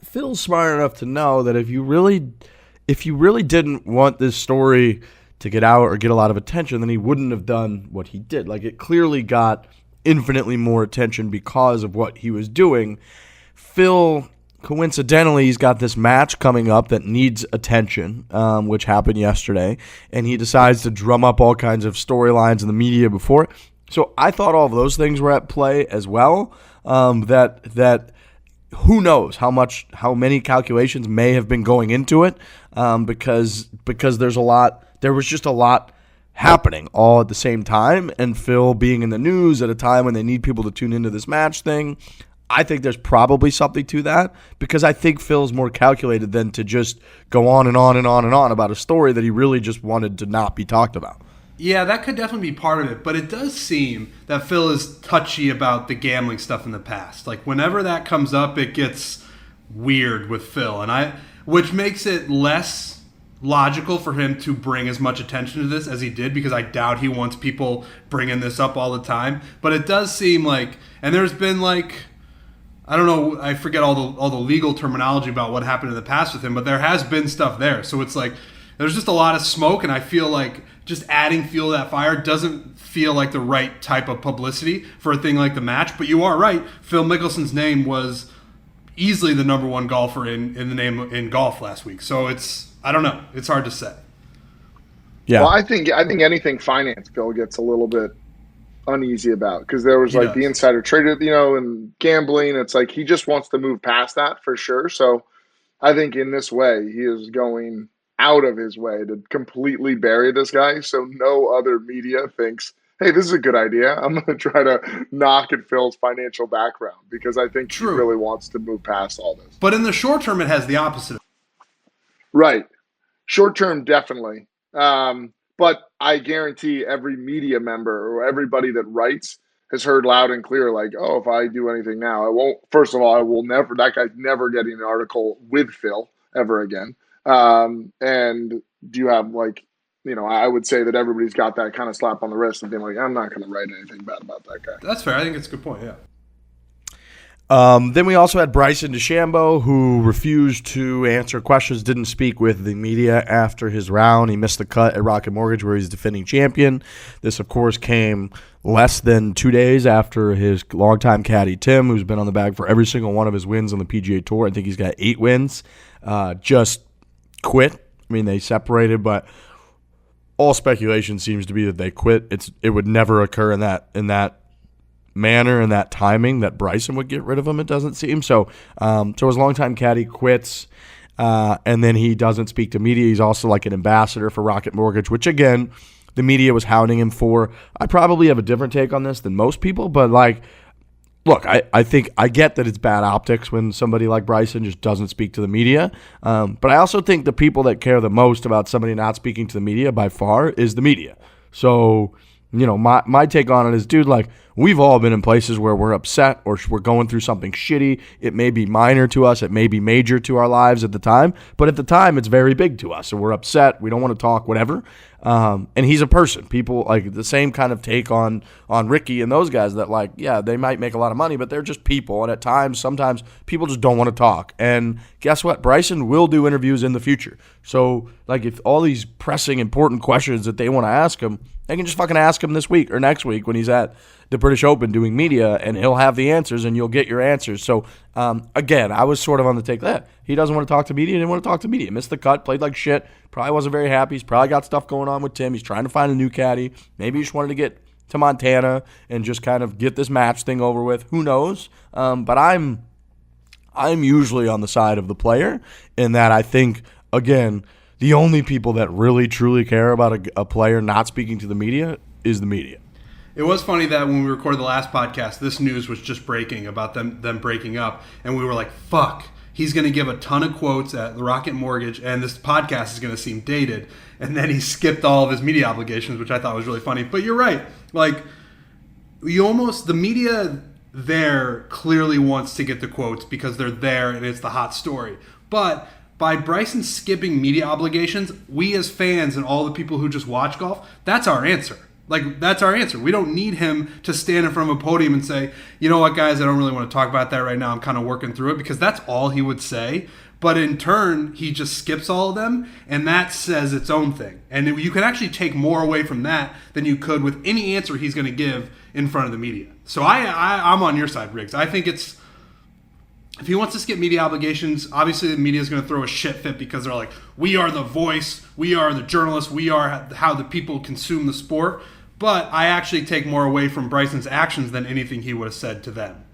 Phil's smart enough to know that if you really didn't want this story to get out or get a lot of attention, then he wouldn't have done what he did. Like, it clearly got infinitely more attention because of what he was doing. Phil, coincidentally, he's got this match coming up that needs attention, which happened yesterday, and he decides to drum up all kinds of storylines in the media before it. So I thought all of those things were at play as well. That who knows how many calculations may have been going into it, because there was just a lot happening all at the same time, and Phil being in the news at a time when they need people to tune into this match thing. I think there's probably something to that, because I think Phil's more calculated than to just go on and on and on and on about a story that he really just wanted to not be talked about.
Yeah, that could definitely be part of it, but it does seem that Phil is touchy about the gambling stuff in the past. Like, whenever that comes up, it gets weird with Phil, which makes it less logical for him to bring as much attention to this as he did, because I doubt he wants people bringing this up all the time. But it does seem like, and there's been like, I don't know, I forget all the legal terminology about what happened in the past with him, but there has been stuff there. So it's like there's just a lot of smoke, and I feel like just adding fuel to that fire doesn't feel like the right type of publicity for a thing like the match. But you are right. Phil Mickelson's name was easily the number one golfer in golf last week. So I don't know. It's hard to say.
Yeah. Well, I think anything finance, Phil gets a little bit uneasy about, because there was the insider trade, and gambling. It's like he just wants to move past that for sure. So I think in this way, he is going out of his way to completely bury this guy, so no other media thinks, hey, this is a good idea. I'm going to try to knock at Phil's financial background, because I think he really wants to move past all this.
But in the short term, it has the opposite.
Right. Short term, definitely. But I guarantee every media member or everybody that writes has heard loud and clear, like, oh, if I do anything now, I won't. First of all, that guy's never getting an article with Phil ever again. And do you have I would say that everybody's got that kind of slap on the wrist and being like, I'm not going to write anything bad about that guy.
That's fair. I think it's a good point. Yeah.
Then we also had Bryson DeChambeau, who refused to answer questions, didn't speak with the media after his round. He missed the cut at Rocket Mortgage, where he's defending champion. This, of course, came less than 2 days after his longtime caddy, Tim, who's been on the bag for every single one of his wins on the PGA Tour. I think he's got 8 wins. Just quit. I mean, they separated, but all speculation seems to be that they quit. It would never occur in that manner and that timing that Bryson would get rid of him, it doesn't seem. So his longtime caddy quits, and then he doesn't speak to media. He's also like an ambassador for Rocket Mortgage, which, again, the media was hounding him for. I probably have a different take on this than most people, but look, I think I get that it's bad optics when somebody like Bryson just doesn't speak to the media. But I also think the people that care the most about somebody not speaking to the media by far is the media. So, my take on it is, dude, like, we've all been in places where we're upset or we're going through something shitty. It may be minor to us. It may be major to our lives at the time. But at the time, it's very big to us. And we're upset. We don't want to talk, whatever. And he's a person. People, like, the same kind of take on Rickie and those guys that, like, yeah, they might make a lot of money, but they're just people. And at times, sometimes people just don't want to talk. And guess what? Bryson will do interviews in the future. So, like, if all these pressing, important questions that they want to ask him, they can just fucking ask him this week or next week when he's at the British Open doing media, and he'll have the answers and you'll get your answers. So, again, I was sort of on the take that he doesn't want to talk to media. He didn't want to talk to media. Missed the cut, played like shit, probably wasn't very happy. He's probably got stuff going on with Tim. He's trying to find a new caddy. Maybe he just wanted to get to Montana and just kind of get this match thing over with. Who knows? But I'm usually on the side of the player in that I think, again, the only people that really, truly care about a player not speaking to the media is the media.
It was funny that when we recorded the last podcast, this news was just breaking about them breaking up, and we were like, fuck, he's going to give a ton of quotes at the Rocket Mortgage, and this podcast is going to seem dated. And then he skipped all of his media obligations, which I thought was really funny. But you're right. Like, the media there clearly wants to get the quotes because they're there and it's the hot story. But by Bryson skipping media obligations, we as fans and all the people who just watch golf, that's our answer. Like, that's our answer. We don't need him to stand in front of a podium and say, you know what, guys, I don't really want to talk about that right now. I'm kind of working through it, because that's all he would say. But in turn, he just skips all of them, and that says its own thing. And you can actually take more away from that than you could with any answer he's going to give in front of the media. So I'm on your side, Riggs. I think it's, if he wants to skip media obligations, obviously the media is going to throw a shit fit because they're like, we are the voice, we are the journalists, we are how the people consume the sport. But I actually take more away from Bryson's actions than anything he would have said to them.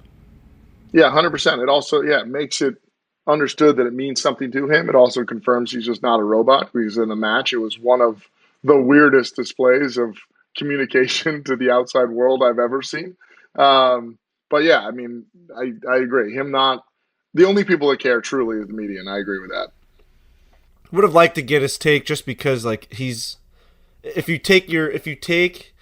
Yeah, 100%. It also, makes it understood that it means something to him. It also confirms he's just not a robot. Because in the match, it was one of the weirdest displays of communication to the outside world I've ever seen. But yeah, I mean, I agree. Him not, the only people that care truly is the media, and I agree with that.
Would have liked to get his take, just because, like, if you take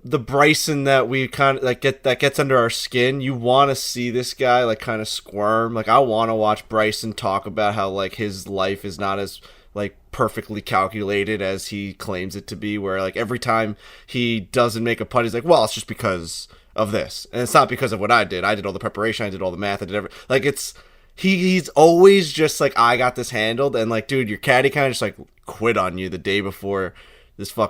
the Bryson that we kind of like that gets under our skin, you want to see this guy like kind of squirm. Like, I want to watch Bryson talk about how, like, his life is not as, like, perfectly calculated as he claims it to be, where, like, every time he doesn't make a putt, he's like, well, it's just because of this, and it's not because of what I did all the preparation, I did all the math, I did everything. Like, it's he's always just like, I got this handled. And, like, dude, your caddy kind of just, like, quit on you the day before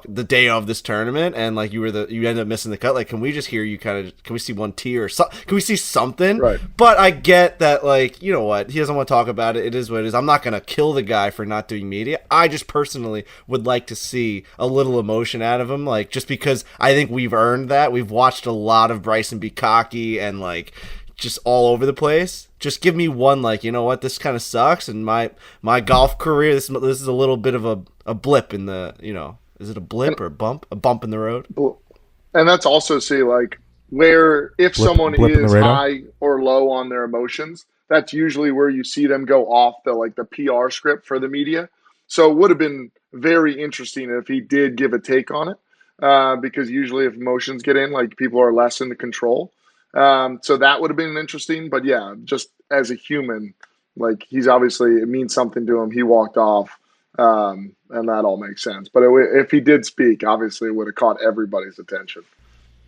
the day of this tournament, and, like, you ended up missing the cut. Like, can we just hear you can we see one tear or something? Can we see something?
Right.
But I get that, like, you know what, he doesn't want to talk about it. It is what it is. I'm not going to kill the guy for not doing media. I just personally would like to see a little emotion out of him, like, just because I think we've earned that. We've watched a lot of Bryson be cocky and, like, just all over the place. Just give me one, like, you know what, this kind of sucks, and my golf career, this is a little bit of a blip in the, you know, is it a blip or a bump? A bump in the road?
And that's also, see, like, where if someone is high or low on their emotions, that's usually where you see them go off the PR script for the media. So it would have been very interesting if he did give a take on it, because usually if emotions get in, like, people are less in the control. So that would have been interesting. But yeah, just as a human, like, he's obviously, it means something to him. He walked off. And that all makes sense. But if he did speak, obviously it would have caught everybody's attention.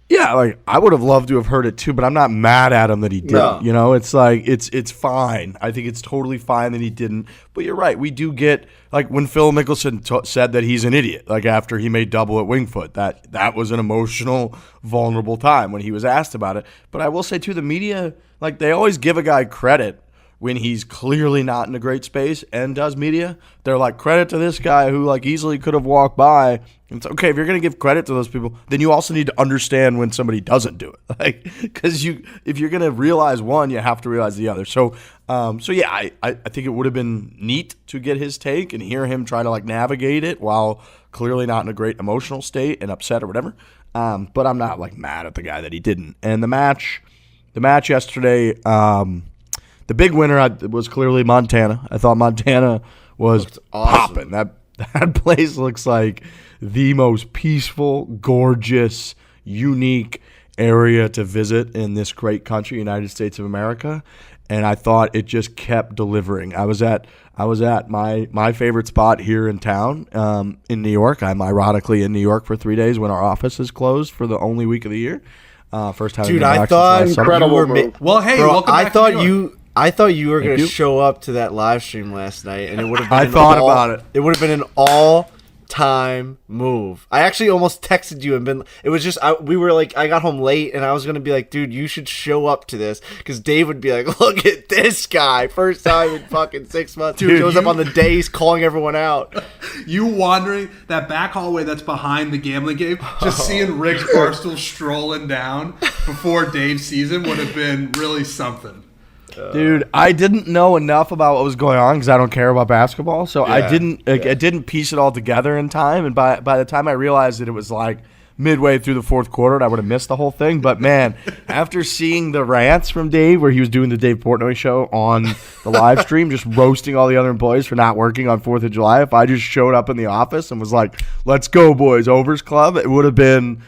Yeah, like, I would have loved to have heard it too, but I'm not mad at him that he didn't. No. You know, it's like, it's fine. I think it's totally fine that he didn't. But you're right. We do get, like, when Phil Mickelson said that he's an idiot, like, after he made double at Wingfoot, that was an emotional, vulnerable time when he was asked about it. But I will say too, the media, like, they always give a guy credit when he's clearly not in a great space and does media. They're like, credit to this guy who, like, easily could have walked by. It's okay, if you're going to give credit to those people, then you also need to understand when somebody doesn't do it. Like, because if you're going to realize one, you have to realize the other. So yeah, I think it would have been neat to get his take and hear him try to, like, navigate it while clearly not in a great emotional state and upset or whatever. But I'm not like mad at the guy that he didn't. And the match yesterday, the big winner was clearly Montana. I thought Montana was
awesome.
popping. That place looks like the most peaceful, gorgeous, unique area to visit in this great country, United States of America. And I thought it just kept delivering. I was at my favorite spot here in town, in New York. I'm ironically in New York for 3 days when our office is closed for the only week of the year. First time.
Dude, I thought
incredible move.
Well, hey,
bro,
welcome back to New York.
I thought you were going to
you.
show up to that live stream last night, and it would have been.
I thought about it.
It would have been an all-time move. I actually almost texted you and been. It was just we were like, I got home late, and I was going to be like, dude, you should show up to this, because Dave would be like, look at this guy, first time in fucking 6 months. Dude, shows up on the day he's calling everyone out.
You wandering that back hallway that's behind the gambling game, just seeing Rick's Barstool strolling down before Dave sees him would have been really something.
Dude, I didn't know enough about what was going on because I don't care about basketball. So I didn't piece it all together in time. And by the time I realized that it was like midway through the fourth quarter, and I would have missed the whole thing. But man, after seeing the rants from Dave, where he was doing the Dave Portnoy show on the live stream, just roasting all the other employees for not working on 4th of July, if I just showed up in the office and was like, "Let's go, boys, Overs Club," it would have been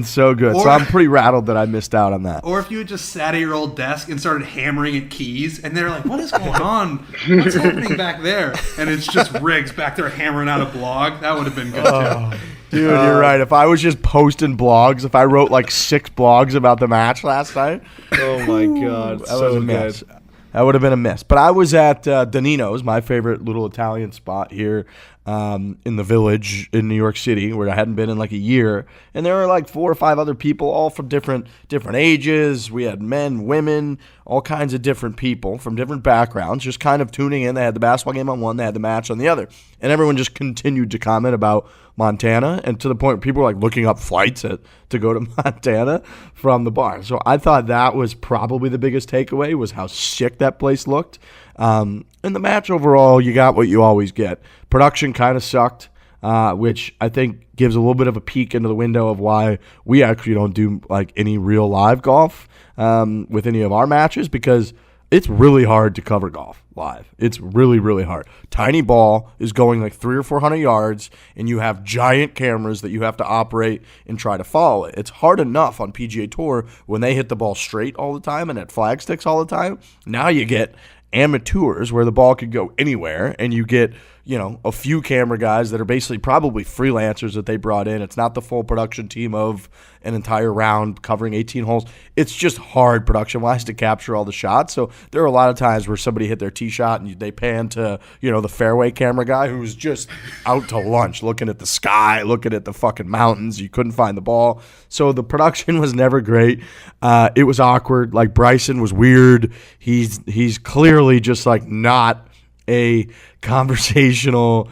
so good. So I'm pretty rattled that I missed out on that.
Or if you had just sat at your old desk and started hammering at keys, and they're like, what is going on? What's happening back there? And it's just Riggs back there hammering out a blog. That would have been good, too.
Dude, you're right. If I was just posting blogs, if I wrote like 6 blogs about the match last night.
Oh, my God.
That was a miss. That would have been a miss. But I was at Danino's, my favorite little Italian spot here in the Village in New York City, where I hadn't been in like a year. And there were like 4 or 5 other people, all from different ages. We had men, women, all kinds of different people from different backgrounds, just kind of tuning in. They had the basketball game on one, they had the match on the other. And everyone just continued to comment about Montana, and to the point where people were like looking up flights to go to Montana from the bar. So I thought that was probably the biggest takeaway, was how sick that place looked. And the match overall, you got what you always get. Production kind of sucked, which I think gives a little bit of a peek into the window of why we actually don't do like any real live golf with any of our matches, because it's really hard to cover golf live. It's really, really hard. Tiny ball is going like 300 or 400 yards, and you have giant cameras that you have to operate and try to follow it. It's hard enough on PGA Tour when they hit the ball straight all the time and at flag sticks all the time. Now you get amateurs where the ball could go anywhere, and you get, you know, a few camera guys that are basically probably freelancers that they brought in. It's not the full production team of an entire round covering 18 holes. It's just hard production-wise to capture all the shots. So there are a lot of times where somebody hit their tee shot and they pan to, you know, the fairway camera guy who's just out to lunch, looking at the sky, looking at the fucking mountains. You couldn't find the ball. So the production was never great. It was awkward. Like, Bryson was weird. He's clearly just like not a conversational,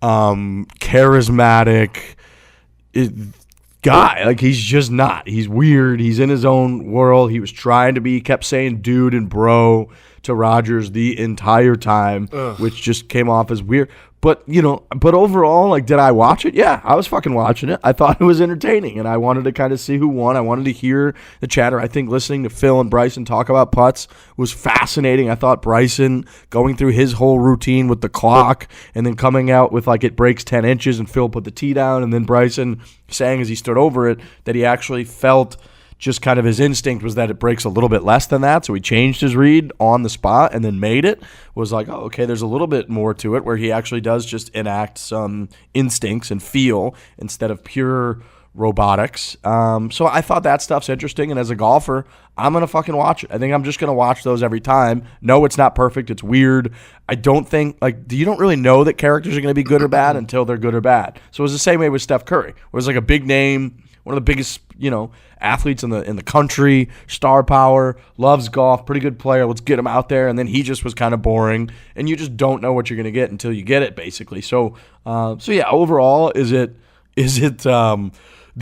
charismatic guy. Like, he's just not. He's weird. He's in his own world. He was trying to be, kept saying dude and bro to Rogers the entire time, which just came off as weird. But, you know, overall, like, did I watch it? Yeah, I was fucking watching it. I thought it was entertaining, and I wanted to kind of see who won. I wanted to hear the chatter. I think listening to Phil and Bryson talk about putts was fascinating. I thought Bryson going through his whole routine with the clock and then coming out with, like, it breaks 10 inches and Phil put the tee down, and then Bryson saying as he stood over it that he actually felt just kind of his instinct was that it breaks a little bit less than that, so he changed his read on the spot and then made it. Was like, oh, okay, there's a little bit more to it, where he actually does just enact some instincts and feel instead of pure robotics. So I thought that stuff's interesting, and as a golfer, I'm going to fucking watch it. I think I'm just going to watch those every time. No, it's not perfect. It's weird. I don't think, like, you don't really know that characters are going to be good or bad until they're good or bad. So it was the same way with Steph Curry. It was like a big name, one of the biggest, you know, athletes in the country, star power, loves golf, pretty good player. Let's get him out there. And then he just was kind of boring, and you just don't know what you're going to get until you get it, basically. So yeah, overall, is it the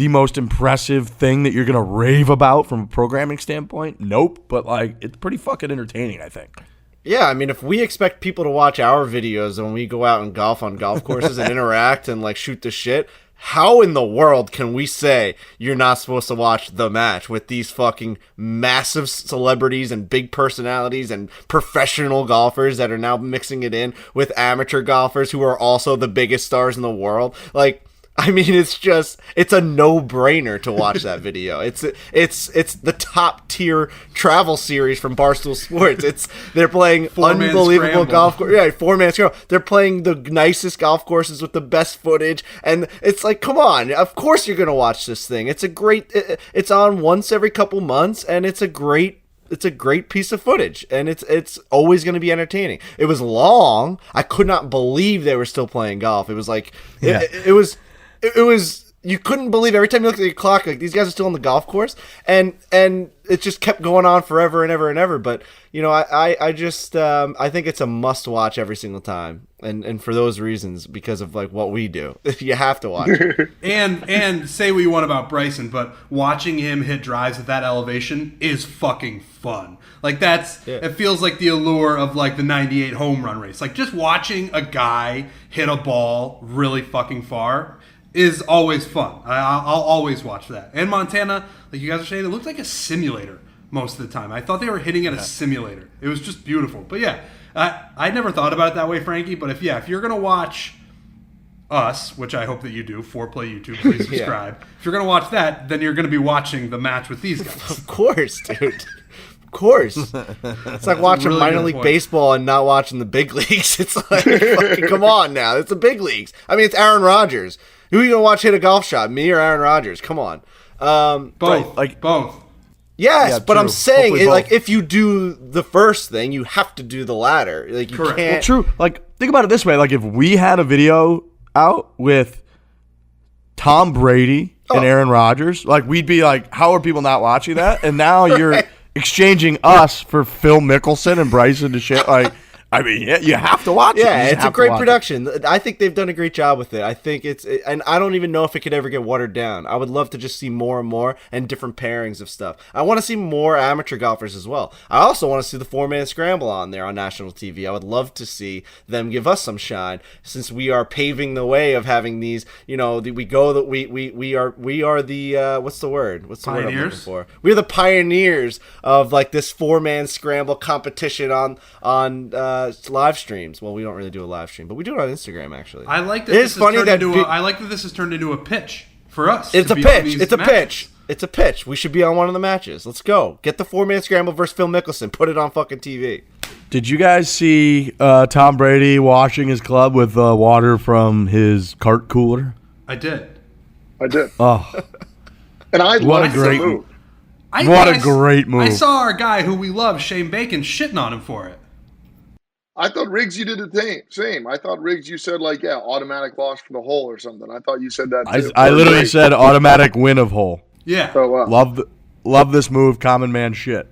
most impressive thing that you're going to rave about from a programming standpoint? Nope. But, like, it's pretty fucking entertaining, I think.
Yeah, I mean, if we expect people to watch our videos when we go out and golf on golf courses and interact and, like, shoot the shit, how in the world can we say you're not supposed to watch the match with these fucking massive celebrities and big personalities and professional golfers that are now mixing it in with amateur golfers who are also the biggest stars in the world? Like, I mean, it's a no-brainer to watch that video. It's the top tier travel series from Barstool Sports. They're playing unbelievable golf course. Yeah, 4-man scramble. They're playing the nicest golf courses with the best footage, and it's like, come on, of course you're gonna watch this thing. It's on once every couple months, and it's a great piece of footage, and it's always going to be entertaining. It was long. I could not believe they were still playing golf. It was like it was you couldn't believe every time you looked at your clock, like, these guys are still on the golf course, and it just kept going on forever and ever and ever. But I think it's a must watch every single time, and for those reasons, because of like what we do, you have to watch it.
and say what you want about Bryson, but watching him hit drives at that elevation is fucking fun. Like, it feels like the allure of like the '98 home run race. Like, just watching a guy hit a ball really fucking far is always fun. I'll always watch that. And Montana, like you guys are saying, it looked like a simulator most of the time. I thought they were hitting at a simulator. It was just beautiful. But yeah, I never thought about it that way, Frankie. But if you're going to watch us, which I hope that you do, Foreplay YouTube, please subscribe. If you're going to watch that, then you're going to be watching the match with these guys.
Of course, dude. Of course. It's like watching really minor league baseball and not watching the big leagues. It's like, fucking, come on now. It's the big leagues. I mean, it's Aaron Rodgers. Who are you going to watch hit a golf shot, me or Aaron Rodgers? Come on.
Both. Like, both.
Yes,
yeah,
but
true.
I'm saying, like, if you do the first thing, you have to do the latter. Like, you
Correct.
can't.
Well, true. Like, think about it this way. Like, if we had a video out with Tom Brady and Aaron Rodgers, like, we'd be like, how are people not watching that? And now you're exchanging us for Phil Mickelson and Bryson DeChambeau. Like, I mean, you have to watch it.
Yeah, it's a great production. I think they've done a great job with it. I think and I don't even know if it could ever get watered down. I would love to just see more and more and different pairings of stuff. I want to see more amateur golfers as well. I also want to see the 4-man scramble on there on national TV. I would love to see them give us some shine, since we are paving the way of having these. We are the what's the word? What's the word I'm looking for? We're the pioneers of like this 4-man scramble competition on live streams. Well, we don't really do a live stream, but we do it on Instagram, actually.
I like that. I like that this has turned into a pitch for us.
It's a pitch. It's a pitch. It's a pitch. We should be on one of the matches. Let's go. Get the 4-man scramble versus Phil Mickelson. Put it on fucking TV.
Did you guys see Tom Brady washing his club with water from his cart cooler?
I did.
Oh,
and I loved the move.
What a great move.
I saw our guy who we love, Shane Bacon, shitting on him for it.
I thought, Riggs, you did the same. I thought, Riggs, you said, like, automatic loss from the hole or something. I thought you said that too.
I literally said automatic win of hole.
Yeah.
So,
love this move, common man shit.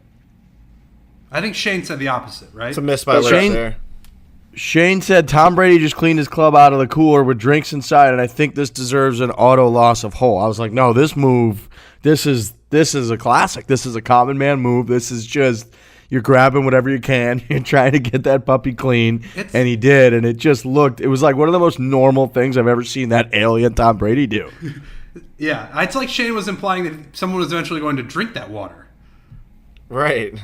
I think Shane said the opposite, right?
It's a miss by Lurch there.
Shane said Tom Brady just cleaned his club out of the cooler with drinks inside, and I think this deserves an auto loss of hole. I was like, no, this move, this is a classic. This is a common man move. This is just... You're grabbing whatever you can. You're trying to get that puppy clean. And he did. And it was like one of the most normal things I've ever seen that alien Tom Brady do.
Yeah. It's like Shane was implying that someone was eventually going to drink that water.
Right.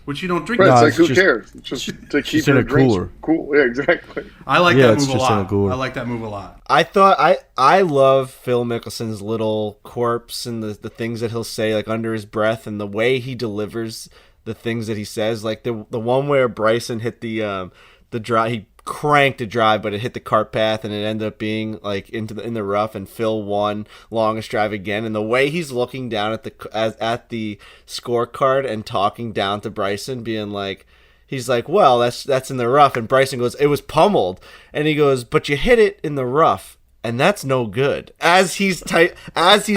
Which you don't drink.
Right,
No,
it's like, who cares? It's just to keep your drinks cool. Yeah, exactly.
I like that move a lot. I like that move a lot.
I love Phil Mickelson's little quirks and the things that he'll say, like, under his breath, and the way he delivers the things that he says, like the one where Bryson hit the drive, he cranked a drive, but it hit the cart path and it ended up being like in the rough, and Phil won longest drive again. And the way he's looking down at the scorecard and talking down to Bryson, being like, he's like, well, that's in the rough, and Bryson goes, it was pummeled, and he goes, but you hit it in the rough. And that's no good. As he's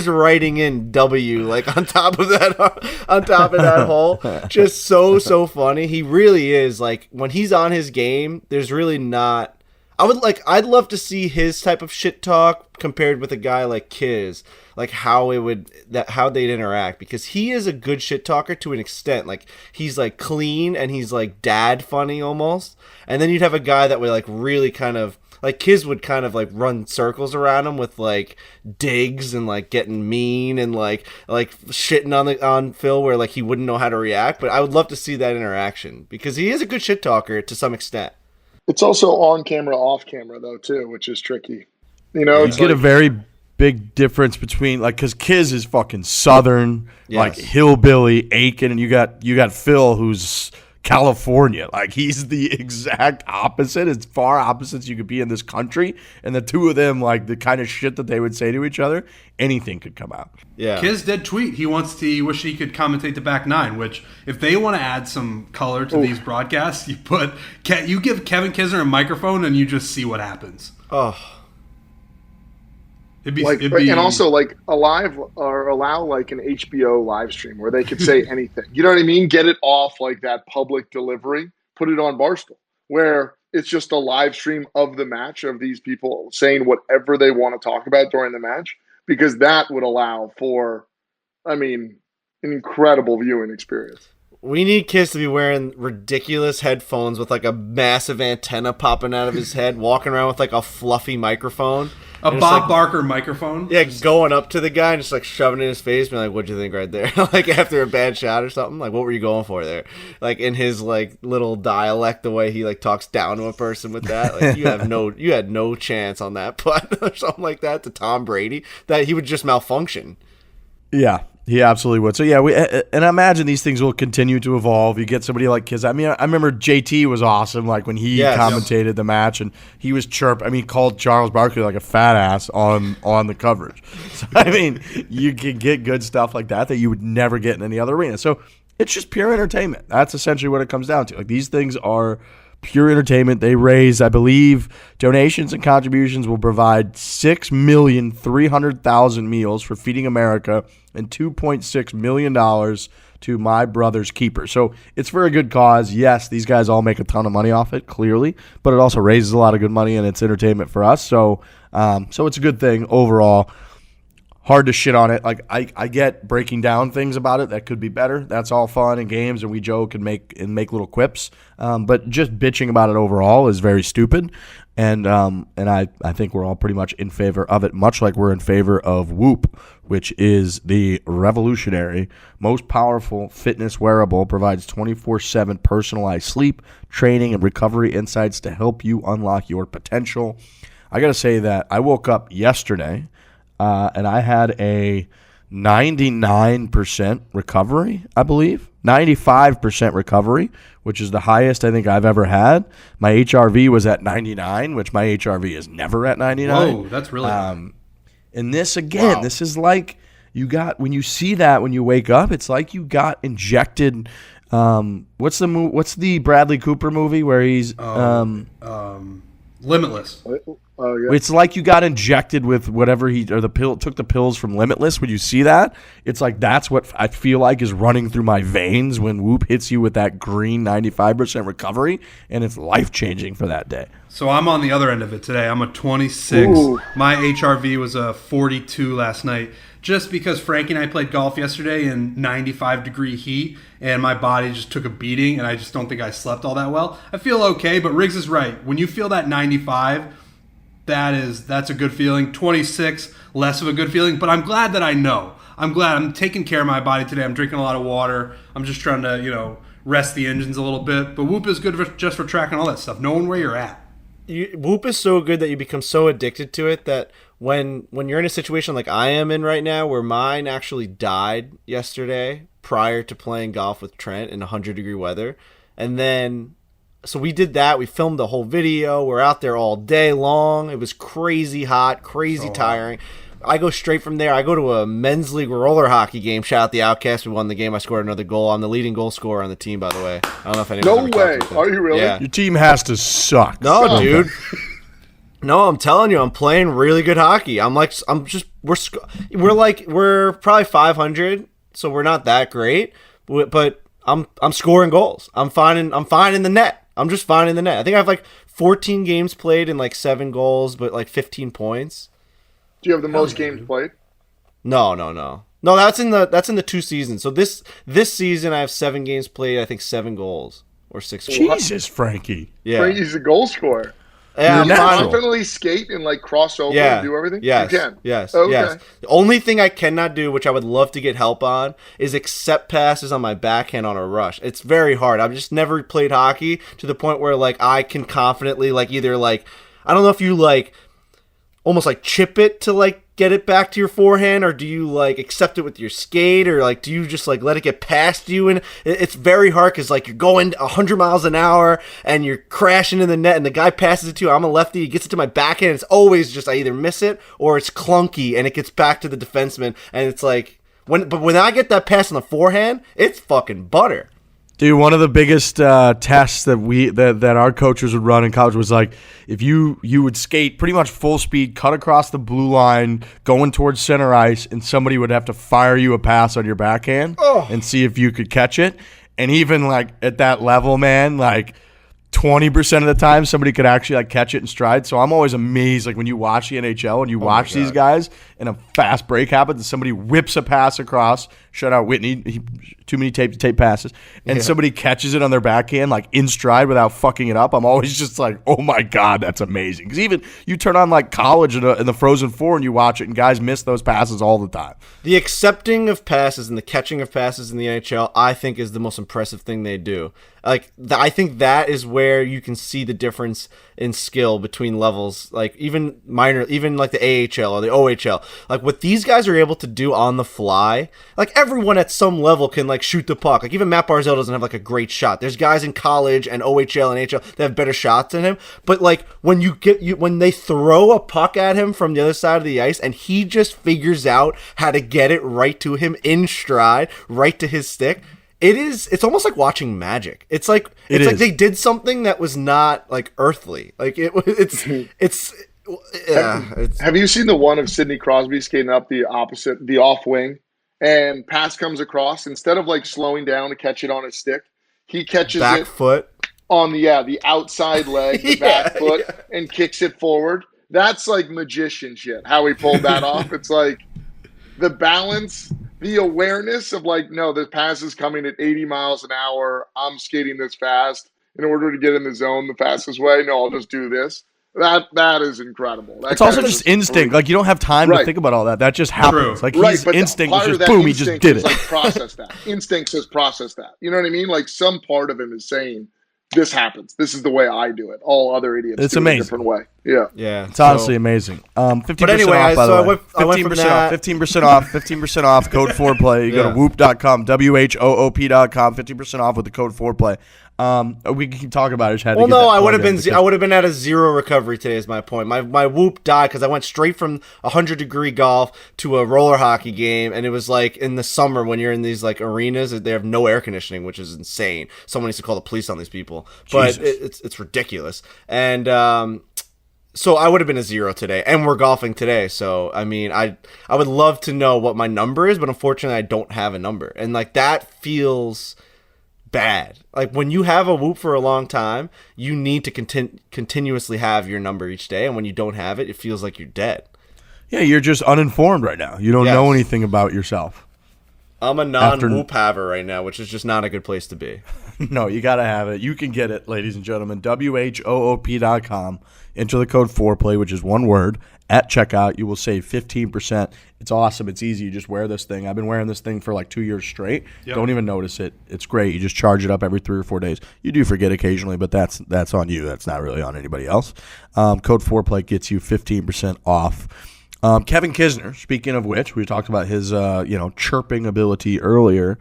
writing in W, like on top of that hole, just so funny. He really is, like, when he's on his game, there's really not. I'd love to see his type of shit talk compared with a guy like Kiz, like how they'd interact, because he is a good shit talker to an extent. Like, he's like clean and he's like dad funny almost. And then you'd have a guy that would like really kind of. like Kiz would kind of like run circles around him with like digs and like getting mean and like shitting on Phil where like he wouldn't know how to react. But I would love to see that interaction because he is a good shit talker to some extent.
It's also on camera, off camera though too, which is tricky. You know,
You
it's
get a
like,
very big difference between like because Kiz is fucking Southern,
Yes.
like hillbilly, Aiken, and you got Phil who's California. Like he's the exact opposite, as far opposites you could be in this country. And the two of them, like the kind of shit that they would say to each other, anything could come out.
Yeah.
Kiz did tweet he wish he could commentate the back nine, which if they want to add some color to these broadcasts, you give Kevin Kisner a microphone and you just see what happens.
Oh.
And also like allow like an HBO live stream where they could say anything. You know what I mean? Get it off like that public delivery. Put it on Barstool, where it's just a live stream of the match of these people saying whatever they want to talk about during the match, because that would allow for, I mean, an incredible viewing experience.
We need Kiss to be wearing ridiculous headphones with like a massive antenna popping out of his head, walking around with like a fluffy microphone.
A Bob Barker microphone.
Yeah, going up to the guy and just like shoving it in his face, being like, "What'd you think right there?" Like after a bad shot or something. Like, what were you going for there? Like in his like little dialect, the way he like talks down to a person with that. Like you had no chance on that putt or something like that to Tom Brady. That he would just malfunction.
Yeah, he absolutely would. So yeah, and I imagine these things will continue to evolve. You get somebody like Kiz. I mean, I remember JT was awesome. Like when he commentated the match, and he was he called Charles Barkley like a fat ass on the coverage. So I mean, you can get good stuff like that you would never get in any other arena. So it's just pure entertainment. That's essentially what it comes down to. Like these things are pure entertainment. They raise, I believe, donations and contributions will provide 6,300,000 meals for Feeding America and $2.6 million to My Brother's Keeper. So it's for a good cause. Yes, these guys all make a ton of money off it, clearly, but it also raises a lot of good money and it's entertainment for us. So it's a good thing overall. Hard to shit on it. Like I get breaking down things about it that could be better. That's all fun and games, and we joke and make little quips. But just bitching about it overall is very stupid. And I think we're all pretty much in favor of it, much like we're in favor of Whoop, which is the revolutionary, most powerful fitness wearable, provides 24/7 personalized sleep, training, and recovery insights to help you unlock your potential. I got to say that I woke up yesterday and I had a 99% recovery, I believe. 95% recovery, which is the highest I think I've ever had. My HRV was at 99, which my HRV is never at 99.
Whoa, that's really high.
And this, again, this is like you got, when you see that when you wake up, it's like you got injected. What's the Bradley Cooper movie where he's
Limitless.
Oh, yeah.
It's like you got injected with whatever took the pills from Limitless. When you see that, it's like that's what I feel like is running through my veins when Whoop hits you with that green 95% recovery, and it's life-changing for that day.
So I'm on the other end of it today. I'm a 26.
Ooh.
My HRV was a 42 last night. Just because Frankie and I played golf yesterday in 95-degree heat, and my body just took a beating, and I just don't think I slept all that well. I feel okay, but Riggs is right. When you feel that 95, that's a good feeling. 26, less of a good feeling, but I'm glad that I know. I'm glad I'm taking care of my body today. I'm drinking a lot of water. I'm just trying to, rest the engines a little bit. But Whoop is good just for tracking all that stuff, knowing where you're at.
Whoop is so good that you become so addicted to it that when you're in a situation like I am in right now, where mine actually died yesterday prior to playing golf with Trent in 100-degree weather, and then so we did that. We filmed the whole video. We're out there all day long. It was crazy hot, crazy tiring. I go straight from there. I go to a men's league roller hockey game. Shout out the Outcast. We won the game. I scored another goal. I'm the leading goal scorer on the team, by the way. I don't know if anyone.
No way. Are you really?
Yeah.
Your team has to suck.
No, dude. No, I'm telling you, I'm playing really good hockey. We're probably 500, so we're not that great, but I'm scoring goals. I'm finding the net. I'm just finding the net. I think I have like 14 games played and like 7 goals, but like 15 points.
Do you have the most games played?
No. No, that's in the 2 seasons. So this season I have 7 games played. I think 7 goals or 6 goals.
Jesus, Frankie.
Yeah.
Frankie's a goal scorer.
Yeah,
You can
natural.
confidently skate and like cross over and do everything?
Yes.
You can.
Yes.
Okay.
Yes. The only thing I cannot do, which I would love to get help on, is accept passes on my backhand on a rush. It's very hard. I've just never played hockey to the point where like I can confidently like either like I don't know if you like almost like chip it to like get it back to your forehand, or do you like accept it with your skate, or like do you just like let it get past you? And it's very hard because like you're going 100 miles an hour and you're crashing in the net, and the guy passes it to you. I'm a lefty, he gets it to my backhand. It's always just I either miss it or it's clunky and it gets back to the defenseman, and it's like when I get that pass on the forehand, it's fucking butter.
Dude, one of the biggest tests that our coaches would run in college was like if you would skate pretty much full speed, cut across the blue line, going towards center ice, and somebody would have to fire you a pass on your backhand and see if you could catch it. And even like at that level, man, like 20% of the time somebody could actually like catch it in stride. So I'm always amazed like when you watch the NHL and you watch these guys and a fast break happens and somebody whips a pass across, shut out Whitney, too many tape passes, and somebody catches it on their backhand like in stride without fucking it up. I'm always just like, oh my God, that's amazing. Because even you turn on like college in the Frozen Four and you watch it and guys miss those passes all the time.
The accepting of passes and the catching of passes in the NHL, I think, is the most impressive thing they do. Like, I think that is where you can see the difference in skill between levels, like even minor, even like the AHL or the OHL. Like what these guys are able to do on the fly, like everyone at some level can like shoot the puck. Like even Matt Barzal doesn't have like a great shot. There's guys in college and OHL and AHL that have better shots than him. But like when when they throw a puck at him from the other side of the ice and he just figures out how to get it right to him in stride, right to his stick. It's almost like watching magic. It's like they did something that was not like earthly. Like it's
Have you seen the one of Sidney Crosby skating up the off wing, and pass comes across, instead of like slowing down to catch it on his stick, he catches
back
it
foot
on the outside leg, the back foot, and kicks it forward. That's like magician shit. How he pulled that off. It's like the balance, the awareness of like, no, the pass is coming at 80 miles an hour. I'm skating this fast in order to get in the zone the fastest way. No, I'll just do this. That is incredible.
It's also just instinct. Like you don't have time to think about all that. That just happens. Like his instinct was just boom. He just did it.
Like process that. Instinct says process that. You know what I mean? Like some part of him is saying, this happens. This is the way I do it. All other idiots
it's
do
amazing.
It a different way. Yeah.
Yeah.
It's honestly amazing. 15%
but anyway,
off, by the way.
I went from
15%
that.
off. 15% off. 15% off. Code foreplay. You go to whoop.com, WHOOP.com. 15% off with the code foreplay. We can keep talking about it.
Well, no, I would have been at a zero recovery today. Is my point. My whoop died because I went straight from 100-degree golf to a roller hockey game, and it was like in the summer when you're in these like arenas, they have no air conditioning, which is insane. Someone needs to call the police on these people, but it's ridiculous. And so I would have been a zero today, and we're golfing today. So I mean, I would love to know what my number is, but unfortunately, I don't have a number, and like that feels bad. Like when you have a whoop for a long time, you need to continuously have your number each day, and when you don't have it, it feels like you're dead.
Yeah, you're just uninformed right now. You don't know anything about yourself.
I'm a non-whoop haver right now, which is just not a good place to be.
No, you got to have it. You can get it, ladies and gentlemen. WHOOP.com. Enter the code foreplay, which is one word, at checkout. You will save 15%. It's awesome. It's easy. You just wear this thing. I've been wearing this thing for like 2 years straight. Yep. Don't even notice it. It's great. You just charge it up every 3 or 4 days. You do forget occasionally, but that's on you. That's not really on anybody else. Code foreplay gets you 15% off. Kevin Kisner, speaking of which, we talked about his chirping ability earlier.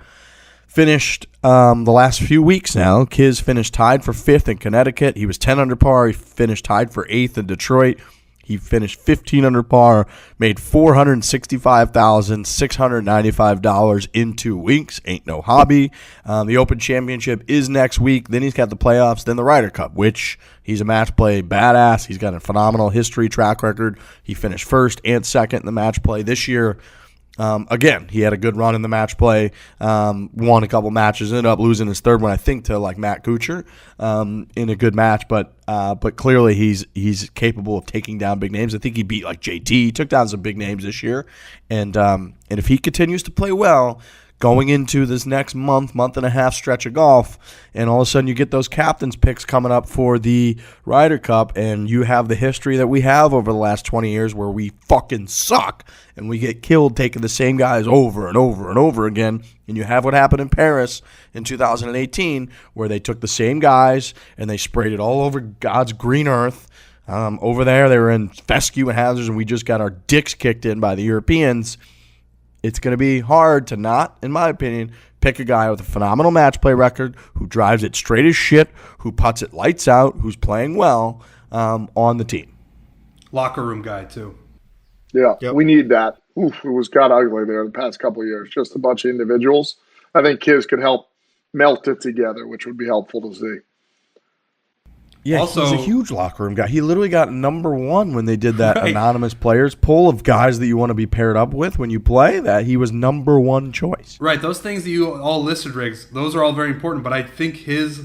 Finished the last few weeks now. Kiz finished tied for 5th in Connecticut. He was 10 under par. He finished tied for 8th in Detroit. He finished 15 under par, made $465,695 in 2 weeks. Ain't no hobby. The Open Championship is next week. Then he's got the playoffs, then the Ryder Cup, which he's a match play badass. He's got a phenomenal history track record. He finished 1st and 2nd in the match play this year. Again, he had a good run in the match play, won a couple matches, ended up losing his 3rd one, I think, to like Matt Kuchar in a good match, but clearly he's capable of taking down big names. I think he beat like JT, took down some big names this year, and if he continues to play well, going into this next month and a half stretch of golf, and all of a sudden you get those captain's picks coming up for the Ryder Cup, and you have the history that we have over the last 20 years where we fucking suck, and we get killed taking the same guys over and over and over again, and you have what happened in Paris in 2018 where they took the same guys and they sprayed it all over God's green earth. Over there, they were in fescue and hazards, and we just got our dicks kicked in by the Europeans. It's going to be hard to not, in my opinion, pick a guy with a phenomenal match play record who drives it straight as shit, who puts it lights out, who's playing well on the team.
Locker room guy, too.
Yeah,
Yep.
We need that. Oof, it was got ugly there the past couple of years. Just a bunch of individuals. I think Kiz could help melt it together, which would be helpful to see.
Yeah,
Also,
he's a huge locker room guy. He literally got number one when they did that
Right.
anonymous players poll of guys that you want to be paired up with when you play. That he was number one choice.
Right, those things that you all listed, Riggs, those are all very important, but I think his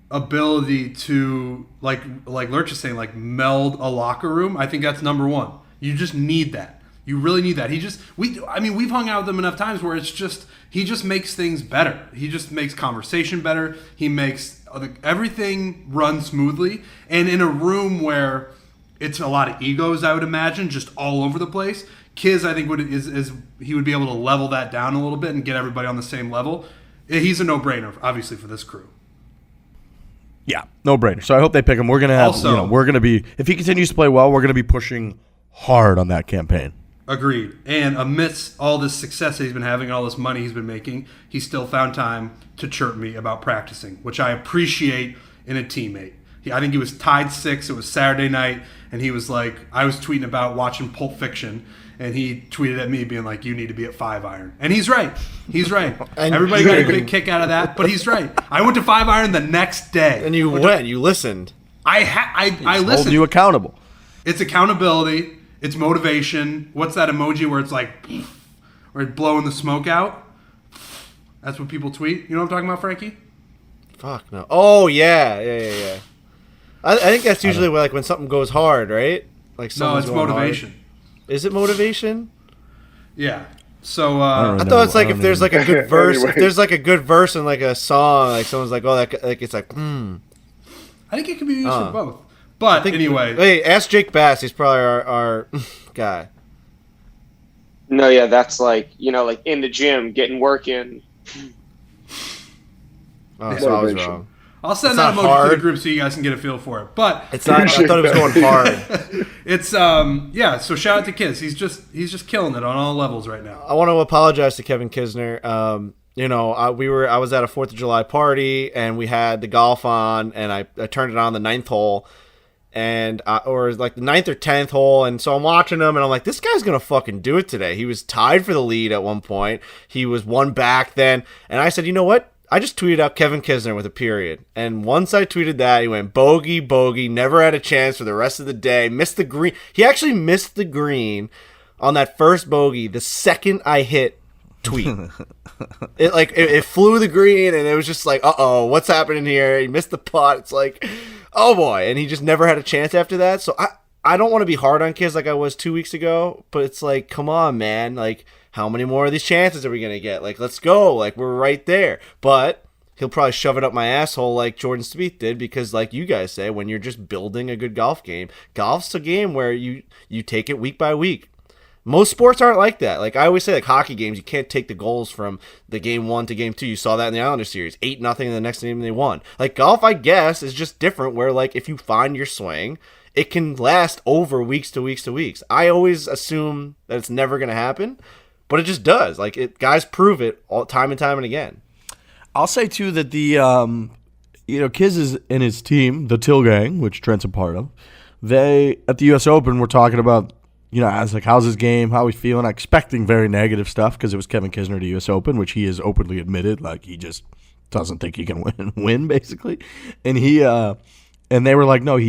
ability to, like Lurch is saying, like meld a locker room, I think that's number one. You just need that. You really need that. We've hung out with him enough times where it's just, he just makes things better. He just makes conversation better. He makes everything run smoothly. And in a room where it's a lot of egos, I would imagine, just all over the place, Kiz, I think, he would be able to level that down a little bit and get everybody on the same level. He's a no-brainer, obviously, for this crew.
Yeah, no brainer. So I hope they pick him. We're gonna have,
Also-
we're gonna be, if he continues to play well, we're gonna be pushing hard on that campaign.
Agreed. And amidst all this success that he's been having, all this money he's been making, he still found time to chirp me about practicing, which I appreciate in a teammate. I think he was tied 6. It was Saturday night, and he was like, I was tweeting about watching Pulp Fiction, and he tweeted at me being like, you need to be at 5-iron. And he's right. He's right.
And
Everybody got a big kick out of that, but he's right. I went to 5-iron the next day.
And you went. You listened.
I
Holding
listened.
you accountable.
It's accountability. It's motivation. What's that emoji where it's like, or it's blowing the smoke out? That's what people tweet. You know what I'm talking about, Frankie?
Fuck no. Oh yeah. I think that's usually like when something goes hard, right? Like
No,
someone's
it's
going
motivation.
hard. Is it motivation?
Yeah. So
I thought it's like if there's like a good verse,
Anyway.
if there's like a good verse in like a song, like someone's like, oh, that like it's like,
I think it can be used for both. But anyway,
Hey, ask Jake Bass. He's probably our guy.
No, yeah, that's like, like in the gym, getting work in.
Oh, so I was
Motivation.
wrong.
I'll send
It's
that
not
emoji to
hard.
the group so you guys can get a feel for it. But
It's not. I thought it was going hard.
it's so shout out to Kiz. He's just killing it on all levels right now.
I want to apologize to Kevin Kisner. I was at a 4th of July party and we had the golf on, and I turned it on the 9th hole, or like the 9th or 10th hole, and so I'm watching him and I'm like, this guy's gonna fucking do it today. He was tied for the lead at one point. He was one back then, and I said, you know what? I just tweeted out Kevin Kisner with a period. And once I tweeted that, he went bogey, never had a chance for the rest of the day, missed the green. He actually missed the green on that first bogey the second I hit tweet. It flew the green, and it was just like, uh-oh, what's happening here? He missed the putt. It's like, oh boy. And he just never had a chance after that. So I don't want to be hard on kids like I was 2 weeks ago, but it's like, come on, man. Like, how many more of these chances are we going to get? Like, let's go. Like, we're right there. But he'll probably shove it up my asshole like Jordan Spieth did, because like you guys say, when you're just building a good golf game, golf's a game where you take it week by week. Most sports aren't like that. Like I always say, like hockey games, you can't take the goals from the game 1 to game 2. You saw that in the Islanders series, 8-0, and the next game they won. Like golf, I guess, is just different, where like if you find your swing, it can last over weeks to weeks to weeks. I always assume that it's never going to happen, but it just does. Like guys prove it all time and time and again.
I'll say too that the Kiz is and his team, the Till Gang, which Trent's a part of. They at the U.S. Open were talking about, I was like, how's his game? How we feeling? Expecting very negative stuff because it was Kevin Kisner to U.S. Open, which he has openly admitted, like he just doesn't think he can win basically. And and they were like, no,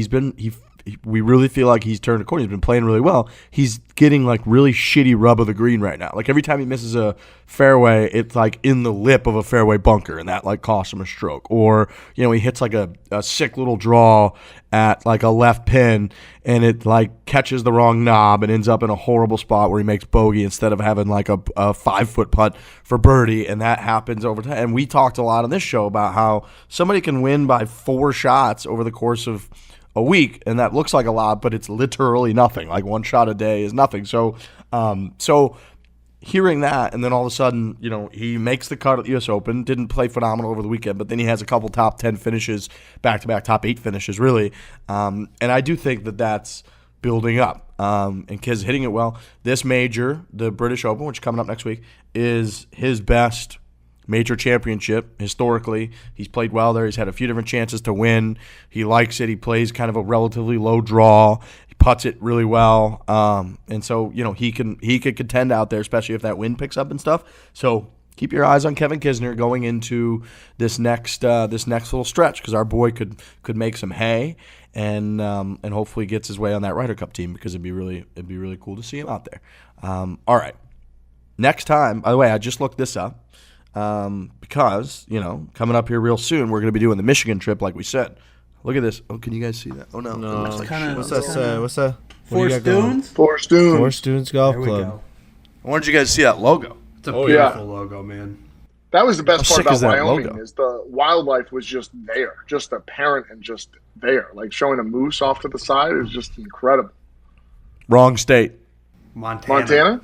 we really feel like he's turned a corner. He's been playing really well. He's getting like really shitty rub of the green right now. Like every time he misses a fairway, it's like in the lip of a fairway bunker, and that like costs him a stroke. Or he hits like a sick little draw at like a left pin, and it like catches the wrong knob and ends up in a horrible spot where he makes bogey instead of having like a 5-foot putt for birdie, and that happens over time. And we talked a lot on this show about how somebody can win by 4 shots over the course of a week, and that looks like a lot, but it's literally nothing. Like 1 shot a day is nothing. So hearing that, and then all of a sudden, he makes the cut at the U.S. Open, didn't play phenomenal over the weekend, but then he has a couple top 10 finishes, back-to-back top 8 finishes, really. And I do think that that's building up. And Kid's hitting it well. This major, the British Open, which is coming up next week, is his best major championship historically. He's played well there. He's had a few different chances to win. He likes it. He plays kind of a relatively low draw. He putts it really well. And so, he could contend out there, especially if that wind picks up and stuff. So keep your eyes on Kevin Kisner going into this next little stretch, because our boy could make some hay and hopefully gets his way on that Ryder Cup team, because it'd be really cool to see him out there. All right. Next time, by the way, I just looked this up. Because, coming up here real soon, we're going to be doing the Michigan trip like we said. Look at this. Oh, can you guys see that? Oh, no.
No.
What's
that say? What's that?
Forest Dunes?
Forest Dunes.
Forest Dunes Golf
There we
Club.
go.
I wanted you guys to see that logo.
It's a beautiful logo, man.
That was the best
How
part
sick
about
is that
Wyoming
logo?
is the wildlife was just there, just apparent and just there. Like showing a moose off to the side is just incredible.
Wrong state.
Montana?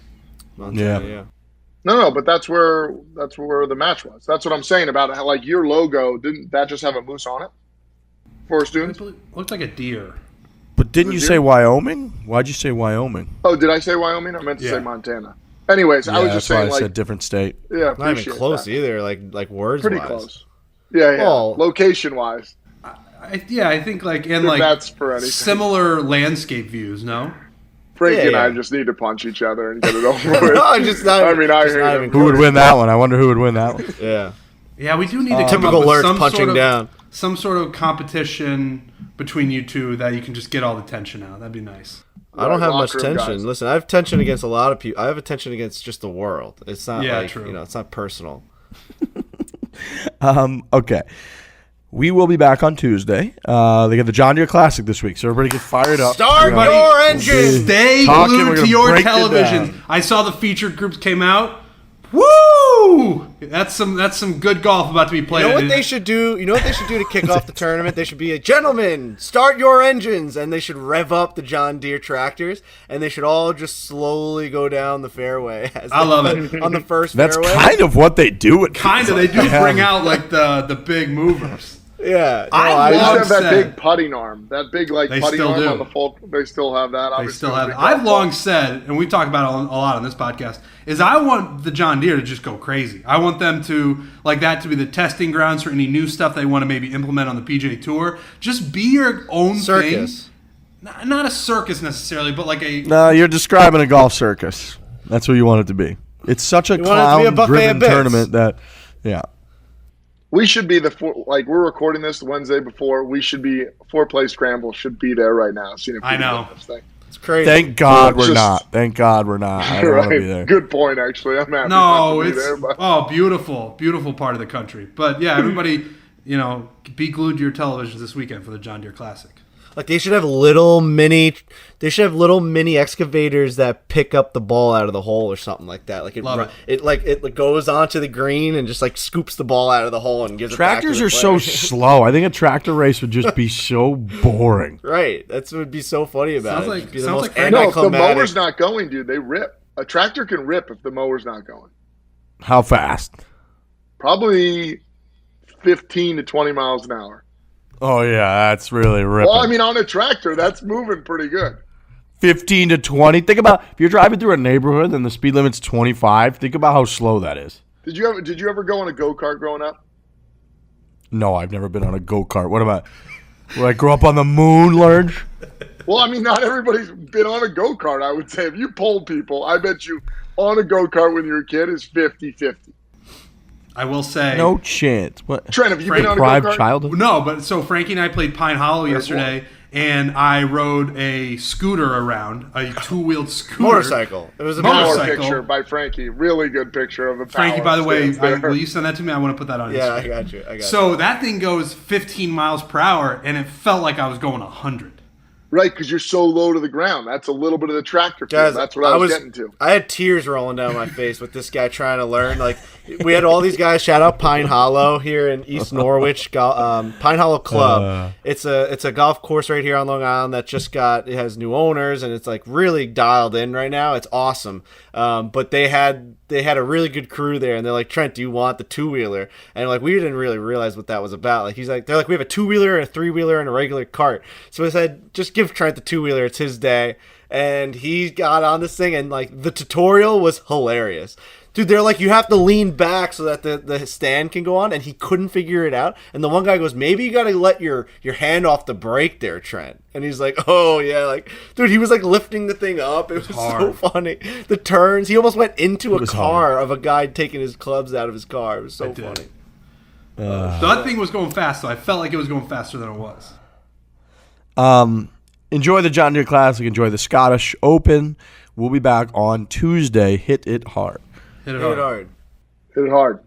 Yeah.
No, but that's where the match was. That's what I'm saying about how, like, your logo, didn't that just have a moose on it? Forest Dunes?
Looked like a deer.
But didn't you say Wyoming? Why'd you say Wyoming?
Oh, did I say Wyoming? I meant to say Montana. Anyways, I was just
that's why
saying,
I
like,
said different state.
yeah,
Not even
appreciate
close
that.
either, like words
Pretty
wise.
close. Yeah.
Well,
Location-wise.
I think
That's for anything.
similar landscape views. No,
Frankie and I
yeah.
just need to punch each other and get it over with.
No, just not
I
even-
mean, I
just
hear
not
you.
even
Who would win that one? I wonder who would win that one.
Yeah.
we do need to come
Typical
up with
Lurch
some
punching
sort of,
down.
some sort of competition between you two that you can just get all the tension out. That'd be nice.
I don't have much
Locker room
tension.
guys.
Listen, I have tension against a lot of people. I have a tension against just the world. It's not
true.
it's not personal.
Okay. We will be back on Tuesday. They got the John Deere Classic this week, so everybody get fired up.
Start
We're gonna-
your engine.
Stay
Talking, we're
glued to
gonna
your
break it
television.
down.
I saw the featured groups came out. Woo! That's some good golf about to be played.
You know what they should do? You know what they should do to kick off the tournament? They should be gentlemen, start your engines, and they should rev up the John Deere tractors, and they should all just slowly go down the fairway.
I love it.
On the first
That's
fairway.
kind of what they do. It
Kind of. They do bring out like the big movers.
Yeah.
I
They
love
used to have that
said-
big putting arm. That big, like,
They
putting
still
arm
do.
on the full. They still have that.
They
Obviously,
still have it.
big
I've
golf
long
ball.
said, and we talk about it a lot on this podcast, is I want the John Deere to just go crazy. I want them to, like that, to be the testing grounds for any new stuff they want to maybe implement on the PGA Tour. Just be your own
Circus.
thing. Not a circus necessarily, but like a...
No, you're describing a golf circus. That's what you want it to be. It's such a
want it to be a buffet of
clown-driven
bits.
tournament that, yeah.
We should be we're recording this the Wednesday before. We should be four-play scramble should be there right now. Seeing if we
I
can
know.
get this thing.
It's crazy.
Thank God we're
just-
not. Thank God we're not. I don't want to be there.
Good point, actually. I'm happy
No,
not to be
it's...
there, but
Oh, beautiful part of the country. But yeah, everybody, be glued to your televisions this weekend for the John Deere Classic.
Like they should have little mini excavators that pick up the ball out of the hole or something like that. Like
Love
it goes onto the green and just like scoops the ball out of the hole and gives
Tractors
it back
are
to the
so
player.
slow. I think a tractor race would just be so boring.
Right. That's what would be so funny about
Sounds
it.
like-
It'd be the
sounds
most
like-
no, if the
anticlimactic-
mower's not going, dude, they rip. A tractor can rip if the mower's not going.
How fast?
Probably 15 to 20 miles an hour.
Oh, yeah, that's really ripping.
Well, I mean, on a tractor, that's moving pretty good.
15 to 20. Think about if you're driving through a neighborhood and the speed limit's 25, think about how slow that is.
Did you ever go on a go-kart growing up?
No, I've never been on a go-kart. What about, will I grow up on the moon, Lurch?
Well, I mean, not everybody's been on a go-kart, I would say. If you poll people, I bet you on a go-kart when you're a kid is 50-50.
I will say...
No chance. What?
Trent, have you been on a
Deprived
go-kart?
childhood?
No, but so Frankie and I played Pine Hollow
There's
yesterday, and I rode a scooter around, a two-wheeled scooter.
motorcycle. It was a
Power
Motorcycle.
picture by Frankie. Really good picture of a
Frankie,
power
by the way,
stance there.
will you send that to me? I want to put that on
Yeah,
Instagram.
I got you.
So that thing goes 15 miles per hour, and it felt like I was going 100.
Right, because you're so low to the ground. That's a little bit of the tractor feel.
Guys,
That's what I was getting to.
I had tears rolling down my face with this guy trying to learn. Like, we had all these guys. Shout out Pine Hollow here in East Norwich, Pine Hollow Club. It's a golf course right here on Long Island that it has new owners, and it's like really dialed in right now. It's awesome. But they had a really good crew there, and they're like, Trent, do you want the 2-wheeler? And like, we didn't really realize what that was about. Like, they're like, we have a 2-wheeler and a 3-wheeler and a regular cart. So I said, just give Trent the 2-wheeler. It's his day. And he got on this thing, and like, the tutorial was hilarious. Dude, they're like, you have to lean back so that the stand can go on, and he couldn't figure it out. And the one guy goes, maybe you got to let your hand off the brake there, Trent. And he's like, oh, yeah. Like, dude, he was like lifting the thing up. It was so funny. The turns, he almost went into a car of a guy taking his clubs out of his car. It was so funny.
That thing was going fast, so I felt like it was going faster than it was.
Enjoy the John Deere Classic. Enjoy the Scottish Open. We'll be back on Tuesday. Hit it hard.
Hit it hard.
Hit it hard.